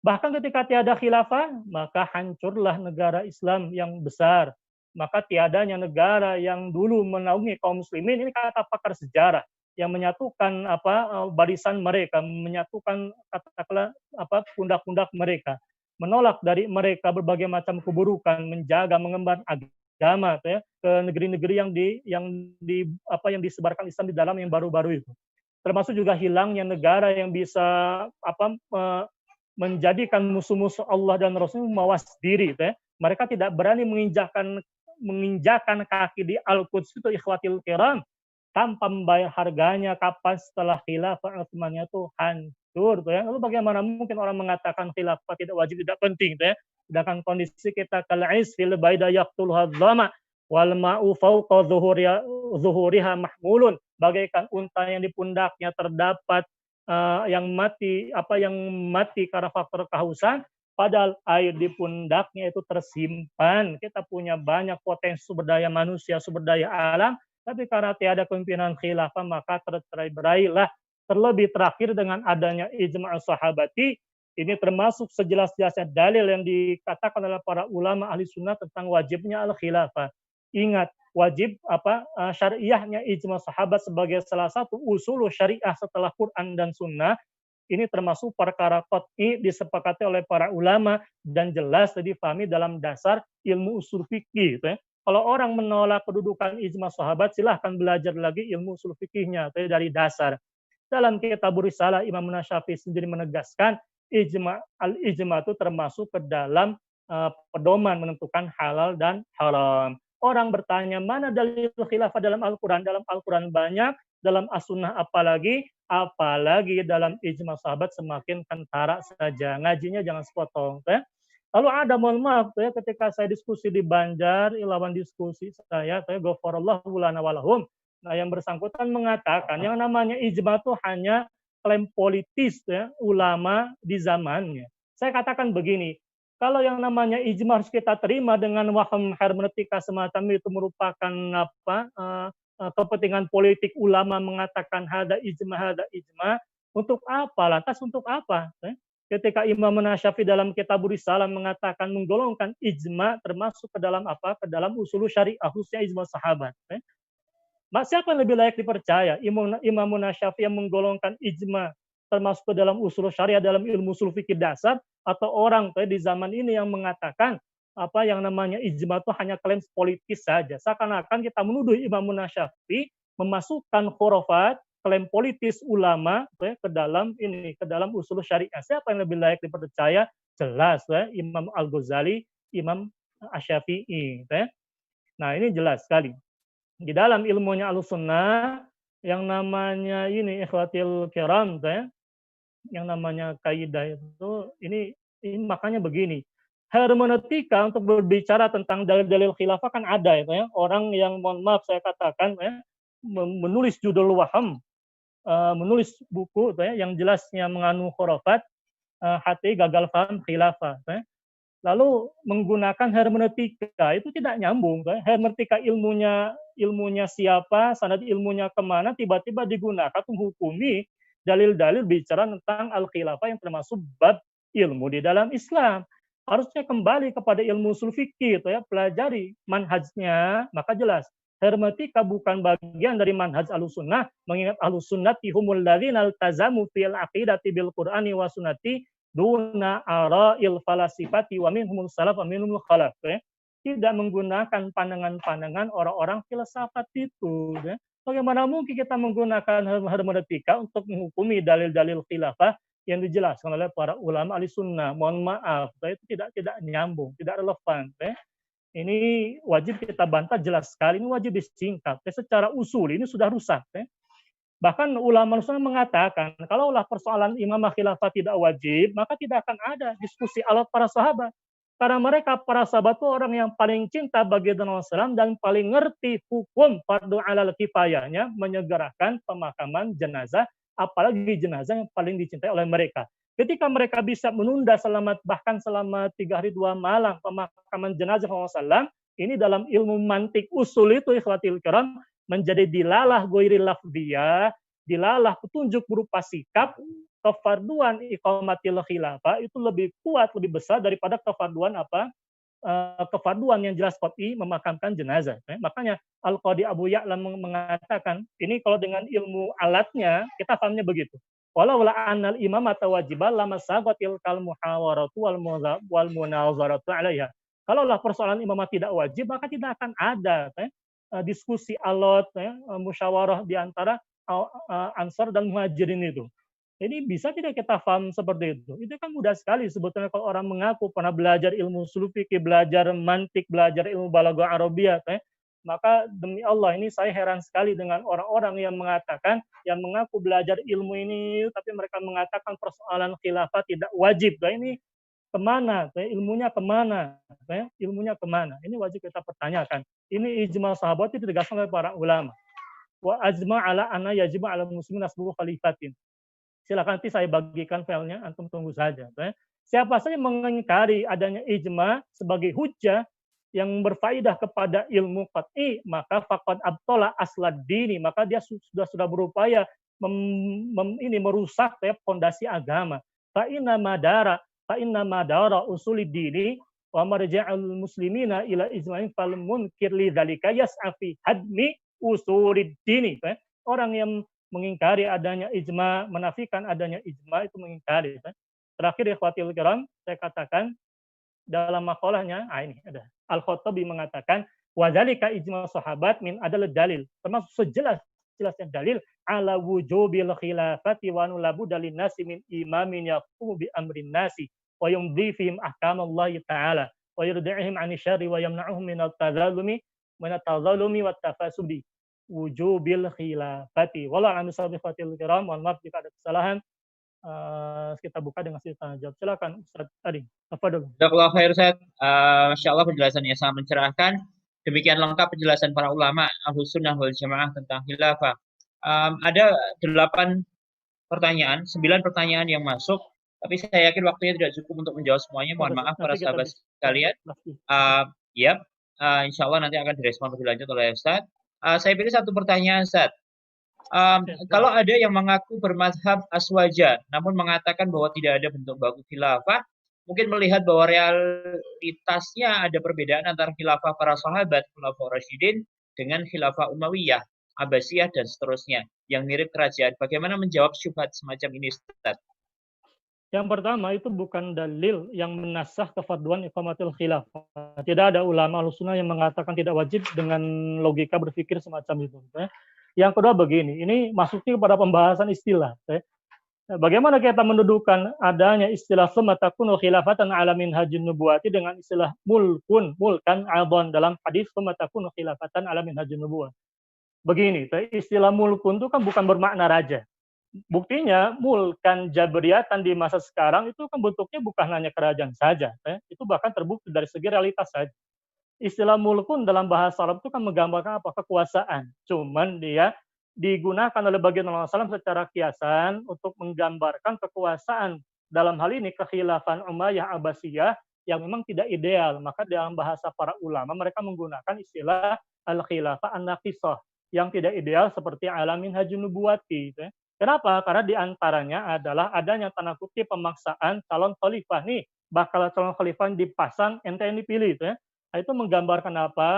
Bahkan ketika tiada khilafah, maka hancurlah negara Islam yang besar. Maka tiadanya negara yang dulu menaungi kaum muslimin, ini kata pakar sejarah, yang menyatukan barisan mereka, menyatukan katakanlah pundak-pundak mereka, menolak dari mereka berbagai macam keburukan, menjaga, mengemban agama ke negeri-negeri yang disebarkan Islam di dalam yang baru-baru itu. Termasuk juga hilangnya negara yang bisa menjadikan musuh-musuh Allah dan Rasul mawas diri. Mereka tidak berani menginjakan kaki di Al-Quds itu, ikhwatil kiram, tanpa membayar harganya. Kapan setelah khilafah Utsmaniyah itu hancur. Lalu bagaimana mungkin orang mengatakan khilafah tidak wajib, tidak penting. Sedangkan kondisi kita kal'is fil baida yaqtul hadzama wal ma'u fawqa zuhuriha mahmulun, bagaikan unta yang di pundaknya terdapat yang mati karena faktor kehausan, padahal air di pundaknya itu tersimpan. Kita punya banyak potensi sumber daya manusia, sumber daya alam, tapi karena tiada kepemimpinan khilafah maka tercerai-berailah. Terlebih terakhir dengan adanya ijma' sahabati, ini termasuk sejelas-jelasnya dalil yang dikatakan oleh para ulama ahli sunnah tentang wajibnya al-khilafah. Ingat, wajib syariahnya ijma sahabat sebagai salah satu usul syariah setelah Quran dan Sunnah. Ini termasuk perkara qat'i disepakati oleh para ulama dan jelas difahami dalam dasar ilmu usul fikih. Kalau orang menolak kedudukan ijma sahabat, silahkan belajar lagi ilmu usul fikihnya dari dasar. Dalam kitab Risalah, Imam Syafi'i sendiri menegaskan al-ijma itu termasuk ke dalam pedoman menentukan halal dan haram. orang bertanya, mana dalil khilafah dalam Al-Quran? Dalam Al-Quran banyak, dalam As-Sunnah apalagi dalam ijma sahabat semakin kentara saja. Ngajinya jangan sepotong. Ya. Lalu ada, mohon maaf, ya, ketika saya diskusi di Banjar, lawan diskusi saya ghafarallahu lana walahum. Nah, yang bersangkutan mengatakan yang namanya ijma itu hanya klaim politis ya, ulama di zamannya. Saya katakan begini, kalau yang namanya ijma harus kita terima dengan waham hermeneutika semacam itu merupakan kepentingan politik ulama mengatakan hada ijma, untuk apa? Lantas untuk apa? Ketika Imam Nasyafi dalam Kitabur Risalah mengatakan menggolongkan ijma termasuk ke dalam apa? Ke dalam usul syariah, khususnya ijma sahabat. Siapa yang lebih layak dipercaya? Imam Nasyafi yang menggolongkan ijma termasuk ke dalam usul syariah dalam ilmu usul fikih dasar, atau orang di zaman ini yang mengatakan apa yang namanya ijma itu hanya klaim politis saja. Seakan-akan kita menuduh Imam Nasyafi memasukkan khurafat, klaim politis ulama ke dalam usul syariah. Siapa yang lebih layak dipercaya? Jelas Imam Al-Ghazali, Imam Asy-Syafi'i. Nah, ini jelas sekali. Di dalam ilmunya Ahlussunnah yang namanya ini ikhwatil kiram yang namanya kaidah itu ini makanya begini. Hermeneutika untuk berbicara tentang dalil-dalil khilafah kan ada ya. Orang yang mohon maaf saya katakan menulis judul waham, menulis buku yang jelasnya mengandung khurafat, hati gagal paham khilafah. Lalu menggunakan hermeneutika itu tidak nyambung. Hermeneutika ilmunya siapa, sanad ilmunya kemana, tiba-tiba digunakan untuk menghukumi dalil-dalil bicara tentang al-khilafah yang termasuk bab ilmu di dalam Islam. Harusnya kembali kepada ilmu usul fikih, pelajari manhajnya, maka jelas. Hermeneutika bukan bagian dari manhaj Ahlussunnah, mengingat Ahlussunnati humul ladzina altazamu fil aqidati bil Qur'ani wa sunnati duna ara'il falasifati wa minhumul salaf wa minhumul khalaf. Tidak menggunakan pandangan-pandangan orang-orang filsafat itu. Bagaimana mungkin kita menggunakan hermeneutika untuk menghukumi dalil-dalil khilafah yang dijelaskan oleh para ulama ahli sunnah? Mohon maaf, itu tidak nyambung, tidak relevan. Ini wajib kita bantah jelas sekali, ini wajib disingkat. Secara usul ini sudah rusak. Bahkan ulama sunnah mengatakan, kalaulah persoalan imamah khilafah tidak wajib, maka tidak akan ada diskusi alat para sahabat. Karena mereka, para sahabat itu orang yang paling cinta bagi Rasulullah SAW dan paling ngerti hukum fardu alal kifayahnya, menyegerakan pemakaman jenazah, apalagi jenazah yang paling dicintai oleh mereka. Ketika mereka bisa menunda bahkan selama 3 hari 2 malam pemakaman jenazah Rasulullah SAW, ini dalam ilmu mantik usul itu, ikhwatil kiram, menjadi dilalah ghairil lafdhiyah, dilalah petunjuk berupa sikap, kefarduan iqamatil khilafah itu lebih kuat, lebih besar daripada kefarduan kefarduan yang jelas qat'i memakamkan jenazah. Makanya Al-Qadhi Abu Ya'la mengatakan, ini kalau dengan ilmu alatnya kita pahamnya begitu. Walau la annal imamata wajiban lama sabatil kal muhawaratu wal munazaratu 'alaiha. Kalaulah persoalan imamah tidak wajib, maka tidak akan ada diskusi alot, musyawarah di antara Ansar dan Muhajirin itu. Ini bisa tidak kita paham seperti itu? Itu kan mudah sekali sebetulnya kalau orang mengaku pernah belajar ilmu ushul fikih, belajar mantik, belajar ilmu balaghah arabiyah, maka demi Allah ini saya heran sekali dengan orang-orang yang mengatakan, yang mengaku belajar ilmu ini, tapi mereka mengatakan persoalan khilafah tidak wajib. Ini kemana? Ilmunya kemana? Ilmunya kemana? Ini wajib kita pertanyakan. Ini ijma sahabat itu ditegaskan oleh para ulama. Wa ajma ala anna yajib ala muslimin asbu khalifatin. Silakan nanti saya bagikan filenya, antum tunggu saja. Siapa saja mengingkari adanya ijma sebagai hujjah yang berfaedah kepada ilmu qat'i, maka faqad abtala aslad dini, maka dia sudah berupaya merusak fondasi agama. Fa inna madara usulid dini wa marja'ul muslimina ila ijma'in fal munkir lidzalika yas'a fi hadmi usulid dini. Orang yang mengingkari adanya ijma, menafikan adanya ijma itu mengingkari. Terakhir ikhwatil kiram, saya katakan dalam makalahnya, ini ada Al-Khattabi mengatakan wadzalika ijma sahabat min adal dalil, termasuk sejelas-jelasnya dalil ala wujubil khilafati wa nulabu dalin nasi min imamin yaqumu bi amrin nasi wa yumdhi fihim ahkamallahi ta'ala wa yurdihim 'ani syarri wa yamna'uhum min at-tadhalumi min at-tadhalumi wat tafasudi wujubil khilafati. Wallahu a'lam bishawab kiram. Mohon maaf jika ada kesalahan. Kita buka dengan sesi tanya jawab. Silakan Ustaz Adi. Tafadhol. Jazakallahu khair Ustaz. Masya Allah penjelasannya sangat mencerahkan. Demikian lengkap penjelasan para ulama Ahlus Sunnah wal Jamaah tentang khilafah. Ada 8 pertanyaan, 9 pertanyaan yang masuk, tapi saya yakin waktunya tidak cukup untuk menjawab semuanya. Mohon maaf para sahabat sekalian. Insya Allah nanti akan direspon lebih lanjut oleh Ustaz. Saya pilih satu pertanyaan Ustaz. Kalau ada yang mengaku bermazhab aswaja, namun mengatakan bahwa tidak ada bentuk baku khilafah, mungkin melihat bahwa realitasnya ada perbedaan antara khilafah para sahabat, khilafah Rasyidin, dengan khilafah Umayyah, Abbasiyah, dan seterusnya, yang mirip kerajaan. Bagaimana menjawab syubhat semacam ini, Ustaz? Yang pertama, itu bukan dalil yang menasah kefarduan iqamatul khilafah. Tidak ada ulama Ahlussunnah yang mengatakan tidak wajib dengan logika berpikir semacam itu. Yang kedua begini, ini masuknya kepada pembahasan istilah. Bagaimana kita mendudukan adanya istilah summa takunu khilafatan ala minhajin nubuwati dengan istilah mulkan adhan dalam hadis summa takunu khilafatan ala minhajin nubuwah. Begini, istilah mulkun itu kan bukan bermakna raja. Buktinya mulkan jabriyatan di masa sekarang itu kan bentuknya bukan hanya kerajaan saja. Itu bahkan terbukti dari segi realitas saja. Istilah mulkun dalam bahasa Arab itu kan menggambarkan apa? Kekuasaan. Cuman dia digunakan oleh baginda Rasulullah SAW secara kiasan untuk menggambarkan kekuasaan. Dalam hal ini kekhilafan Umayyah Abbasiyah yang memang tidak ideal. Maka dalam bahasa para ulama mereka menggunakan istilah al-khilafah an-naqisah yang tidak ideal seperti alamin hajun nubuwati. Kenapa? Karena diantaranya adalah adanya tanda kutip pemaksaan calon khalifah nih. Bakal calon khalifah dipasang, ente yang dipilih. Itu menggambarkan apa?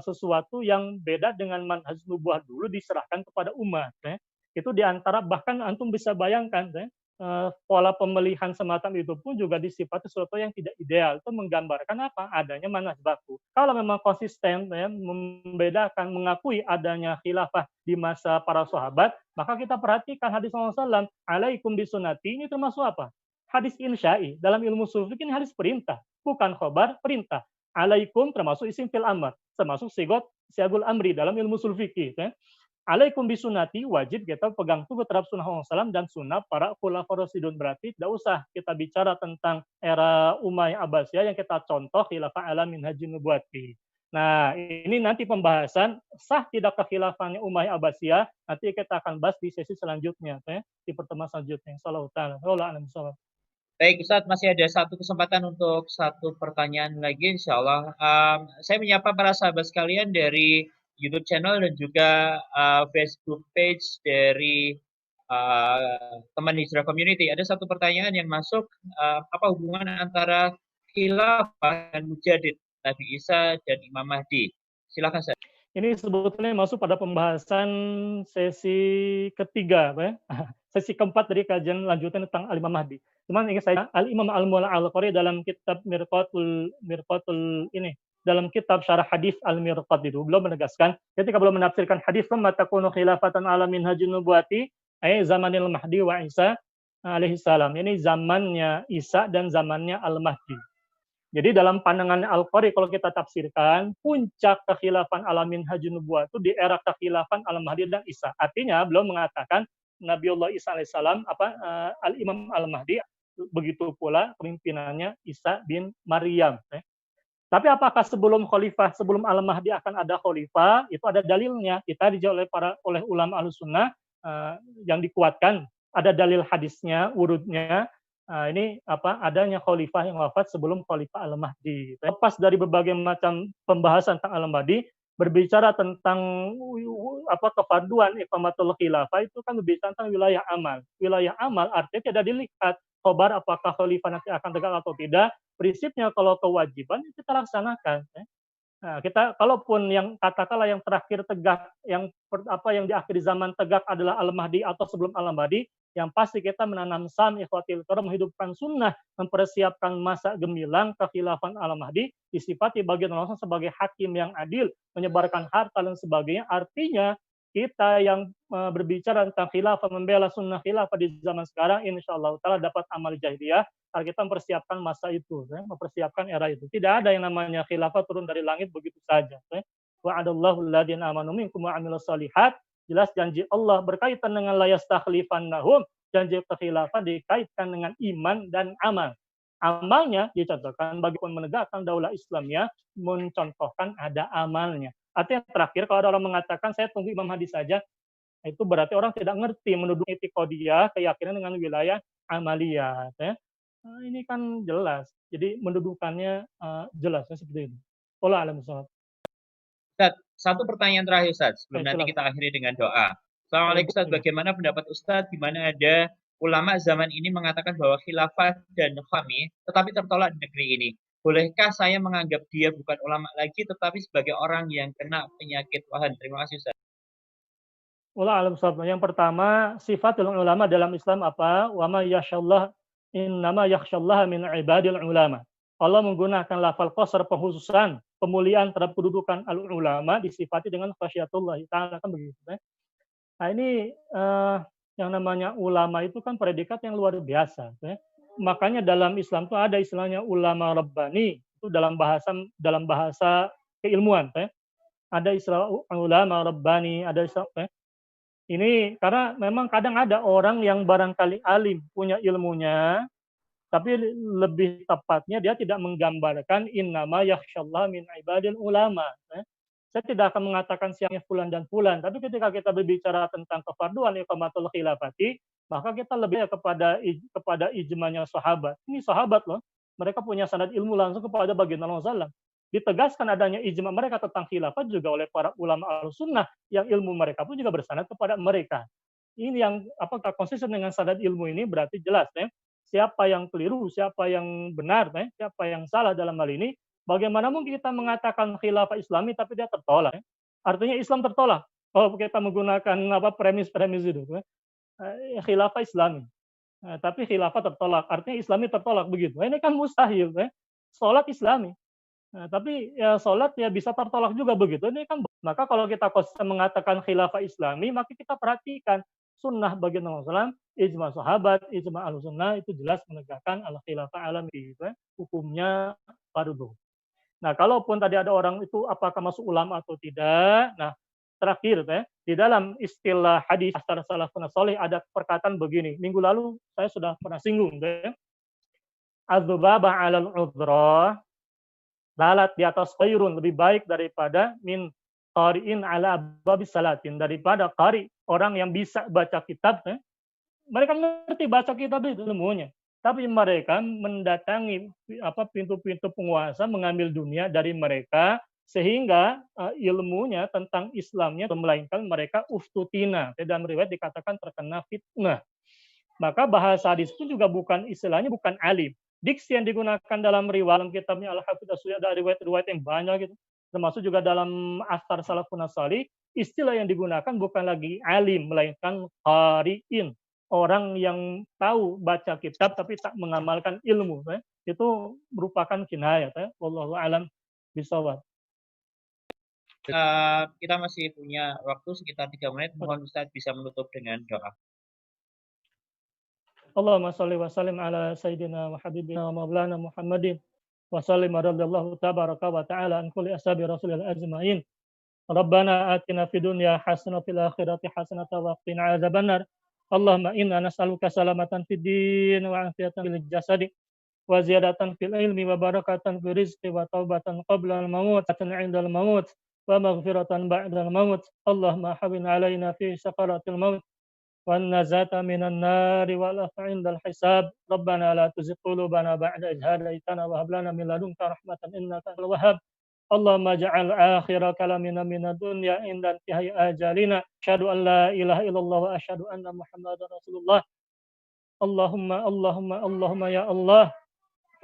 Sesuatu yang beda dengan manhaj nubuah dulu diserahkan kepada umat. Itu diantara, bahkan antum bisa bayangkan, pola pemilihan semacam itu pun juga disifati sesuatu yang tidak ideal. Itu menggambarkan apa? Adanya manhaj baku. Kalau memang konsisten membedakan, mengakui adanya khilafah di masa para sahabat, maka kita perhatikan hadis Rasulullah SAW, alaikum bisunati, ini termasuk apa? Hadis insya'i. Dalam ilmu sufi ini hadis perintah, bukan khobar, perintah. Alaikum termasuk isim fil amr, termasuk siagul amri dalam ilmu ushul fikih. Alaikum bisunati, wajib kita pegang teguh terhadap sunnah Rasulullah dan sunnah para khulafaur rasyidun. Berarti tidak usah kita bicara tentang era Umayyah Abbasiyah yang kita contoh khilafah ala minhajin nubuwati. Nah, ini nanti pembahasan sah tidak kekhilafahnya Umayyah Abbasiyah, nanti kita akan bahas di sesi selanjutnya, di pertemuan selanjutnya. Insyaallah taala. Baik Ustaz, masih ada satu kesempatan untuk satu pertanyaan lagi insya Allah. Saya menyapa para sahabat sekalian dari YouTube channel dan juga Facebook page dari teman Hijrah Community. Ada satu pertanyaan yang masuk, apa hubungan antara khilafah dan mujadid Nabi Isa dan Imam Mahdi? Silakan Ustaz. Ini sebetulnya masuk pada pembahasan sesi ketiga, sesi keempat dari kajian lanjutan tentang Al-Imam Mahdi. Cuman ingat saya, Al-Imam Al-Mu'alla Al-Qari dalam kitab Mirqatul ini, dalam kitab syarah hadis Al-Mirqat itu, beliau menegaskan, ketika beliau menafsirkan hadis, "Tsumma takunu khilafatan ala minhajin nubuwati", zamanil Mahdi wa Isa alaihi salam. Ini zamannya Isa dan zamannya Al-Mahdi. Jadi dalam pandangan Al-Qari kalau kita tafsirkan, puncak kekhilafan alamin hajun nubuwah itu di era kekhilafan Al-Mahdi dan Isa. Artinya beliau mengatakan Nabiullah Isa alaihissalam Al-Imam Al-Mahdi, begitu pula kepemimpinannya Isa bin Maryam. Tapi apakah sebelum Al-Mahdi akan ada khalifah? Itu ada dalilnya. Kita dijawab oleh ulama Ahlussunnah yang dikuatkan. Ada dalil hadisnya, urutnya. Ini adanya khalifah yang wafat sebelum khalifah Al-Mahdi. Lepas dari berbagai macam pembahasan tentang Al-Mahdi, berbicara tentang kefarduan iqamatul khilafah itu kan berbicara tentang wilayah amal. Wilayah amal artinya tidak dilihat khobar apakah khalifah nanti akan tegak atau tidak. Prinsipnya kalau kewajiban kita laksanakan. Nah, kita kalaupun yang katakanlah yang terakhir tegak, yang di akhir zaman tegak adalah Al-Mahdi atau sebelum Al-Mahdi, yang pasti kita menanam saham ikhwatil karam, menghidupkan sunnah, mempersiapkan masa gemilang kekhilafan Al-Mahdi, disifati bagian Allah sebagai hakim yang adil, menyebarkan harta dan sebagainya. Artinya kita yang berbicara tentang khilafah, membela sunnah khilafah di zaman sekarang, insyaallah ta'ala dapat amal jahiliyah, kalau kita mempersiapkan masa itu, mempersiapkan era itu. Tidak ada yang namanya khilafah turun dari langit begitu saja. wa'adallahu alladziina aamanu minkum wa 'amilus shalihat. Jelas janji Allah berkaitan dengan la yastakhlifannahum, janji kekhilafan dikaitkan dengan iman dan amal. Amalnya dicontohkan bagi menegakkan daulah Islamnya, mencontohkan ada amalnya. Artinya terakhir kalau ada orang mengatakan saya tunggu Imam Mahdi saja, itu berarti orang tidak ngerti menduduki itikadiyah, keyakinan dengan wilayah amaliyah. Ya. Nah, ini kan jelas. Jadi mendudukannya jelas seperti itu. Wallahu a'lam bishawab. Ustaz, satu pertanyaan terakhir Ustaz, sebelum nanti Silakan. kita akhiri dengan doa. Assalamualaikum Ustaz, bagaimana pendapat Ustaz di mana ada ulama zaman ini mengatakan bahwa khilafah dan khami tetapi tertolak di negeri ini. Bolehkah saya menganggap dia bukan ulama lagi tetapi sebagai orang yang kena penyakit wahan? Terima kasih Ustaz. Wallahu a'lam bishawab. Yang pertama, sifatul ulama dalam Islam apa? Wa may yakhshallah innama yakhshallaha min ibadil ulama. Allah menggunakan lafal qasar penghususan, pemuliaan terhadap kedudukan al-ulama disifati dengan khasyatullah ta'ala kan begitu ya. Nah ini yang namanya ulama itu kan predikat yang luar biasa ya. Makanya dalam Islam itu ada istilahnya ulama rabbani, itu dalam bahasa keilmuan ya. Ada istilah ulama rabbani, ada istilah ya. Ini karena memang kadang ada orang yang barangkali alim, punya ilmunya, tapi lebih tepatnya dia tidak menggambarkan innama yakhshallah min ibadil ulama. Saya tidak akan mengatakan siapnya fulan dan fulan, tapi ketika kita berbicara tentang kefarduan iqamatul khilafati, maka kita lebih kepada ijma'nya sahabat. Ini sahabat loh, mereka punya sanad ilmu langsung kepada baginda Rasulullah. Ditegaskan adanya ijma' mereka tentang khilafat juga oleh para ulama al-sunnah yang ilmu mereka pun juga bersanad kepada mereka. Ini yang apakah konsisten dengan sanad ilmu ini berarti jelas ya. Siapa yang keliru, siapa yang benar, siapa yang salah dalam hal ini. Bagaimana mungkin kita mengatakan khilafah Islami tapi dia tertolak? Ya? Artinya Islam tertolak. Kalau kita menggunakan premis-premis itu, khilafah Islami. Tapi khilafah tertolak. Artinya Islami tertolak begitu. Ini kan mustahil. Sholat Islami. Tapi ya sholat ya bisa tertolak juga begitu. Ini kan maka kalau kita mengatakan khilafah Islami, maka kita perhatikan sunnah baginda Rasulullah, ijma sahabat, ijma al-sunnah itu jelas menegakkan al-khilafah alami, gitu, hukumnya fardu. Nah, kalaupun tadi ada orang itu apakah masuk ulama atau tidak, nah terakhir di dalam istilah hadis antara salafun salih ada perkataan begini. Minggu lalu saya sudah pernah singgung, az-dzubabah 'alal 'udhrah, lalat di atas khairun, lebih baik daripada min qari'in ala babis salatin, daripada qari, orang yang bisa baca kitab. Mereka ngerti baca kitab itu ilmunya, tapi mereka mendatangi pintu-pintu penguasa, mengambil dunia dari mereka, sehingga ilmunya tentang Islamnya melainkan mereka uftutina. Dalam riwayat dikatakan terkena fitnah. Maka bahasa hadis itu juga bukan istilahnya bukan alim. Diksi yang digunakan dalam riwayat kitabnya Al-Hafidz As-Suyuti ada riwayat-riwayat yang banyak gitu. Termasuk juga dalam Asar Salafun Salih, istilah yang digunakan bukan lagi alim melainkan qari'in, orang yang tahu baca kitab tapi tak mengamalkan ilmu. Itu merupakan kinayah. Wallahu a'lam bishawab. Kita masih punya waktu sekitar 3 menit. Mohon Ustaz bisa menutup dengan doa. Allahumma salli wa sallim ala sayyidina wa habibina wa maulana Muhammadin wa sallim radhiyallahu tabaraka wa ta'ala an kulli ashabi rasulil ajma'in. Rabbana atina fid dunya hasanah fil akhirati hasanah wa qina adzabannar. Allahumma inna nas'aluka salamatan fid din wa afiatan fil jasadi wa ziyadatan fil ilmi wa barakatan fil rizqi wa taubatan qabla al maut wa 'inda al maut wa maghfiratan ba'da al maut. Allahumma hawwin 'alaina fi sakaratil maut والنجاة من النار والعفو عند الحساب. ربنا لا تزغ قلوبنا بعد إذ هديتنا وهب لنا من لدنك رحمة إنك أنت الوهاب. اللهم اجعل آخر كلامنا من الدنيا عند انتهاء آجالنا أشهد أن لا إله إلا الله وأشهد أن محمدا رسول الله. اللهم يا الله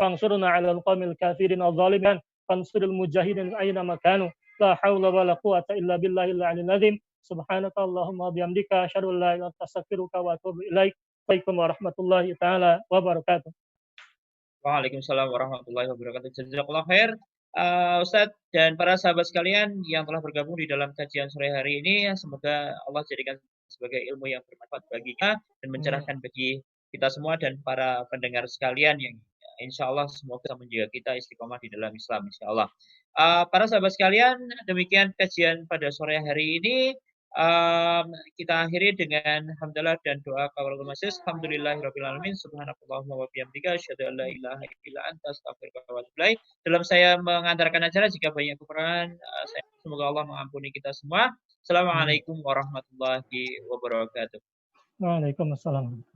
فانصرنا على القوم الكافرين الظالمين فانصر المجاهدين أينما كانوا لا حول ولا قوة إلا بالله العلي العظيم. Subhanaka Allahumma bihamdika asyhadu an la ilaha illa anta astaghfiruka wa atubu ilaik. Waalaikumsalam warahmatullahi taala wabarakatuh. Waalaikumsalam warahmatullahi wabarakatuh. Jazakallahu khair. Ustadz dan para sahabat sekalian yang telah bergabung di dalam kajian sore hari ini, semoga Allah jadikan sebagai ilmu yang bermanfaat bagi kita dan mencerahkan bagi kita semua dan para pendengar sekalian yang insya Allah semoga menjaga kita istiqomah di dalam Islam insya Allah. Para sahabat sekalian, demikian kajian pada sore hari ini. Kita akhiri dengan hamdalah dan doa kafaratul majelis. Alhamdulillahirabbil alamin. Subhanakallahumma wa bihamdika asyhadu an la ilaha illa anta astaghfiruka wa atubu ilaik. Dalam saya mengantarkan acara, jika banyak kekurangan, semoga Allah mengampuni kita semua. Assalamualaikum warahmatullahi wabarakatuh. Waalaikumsalam.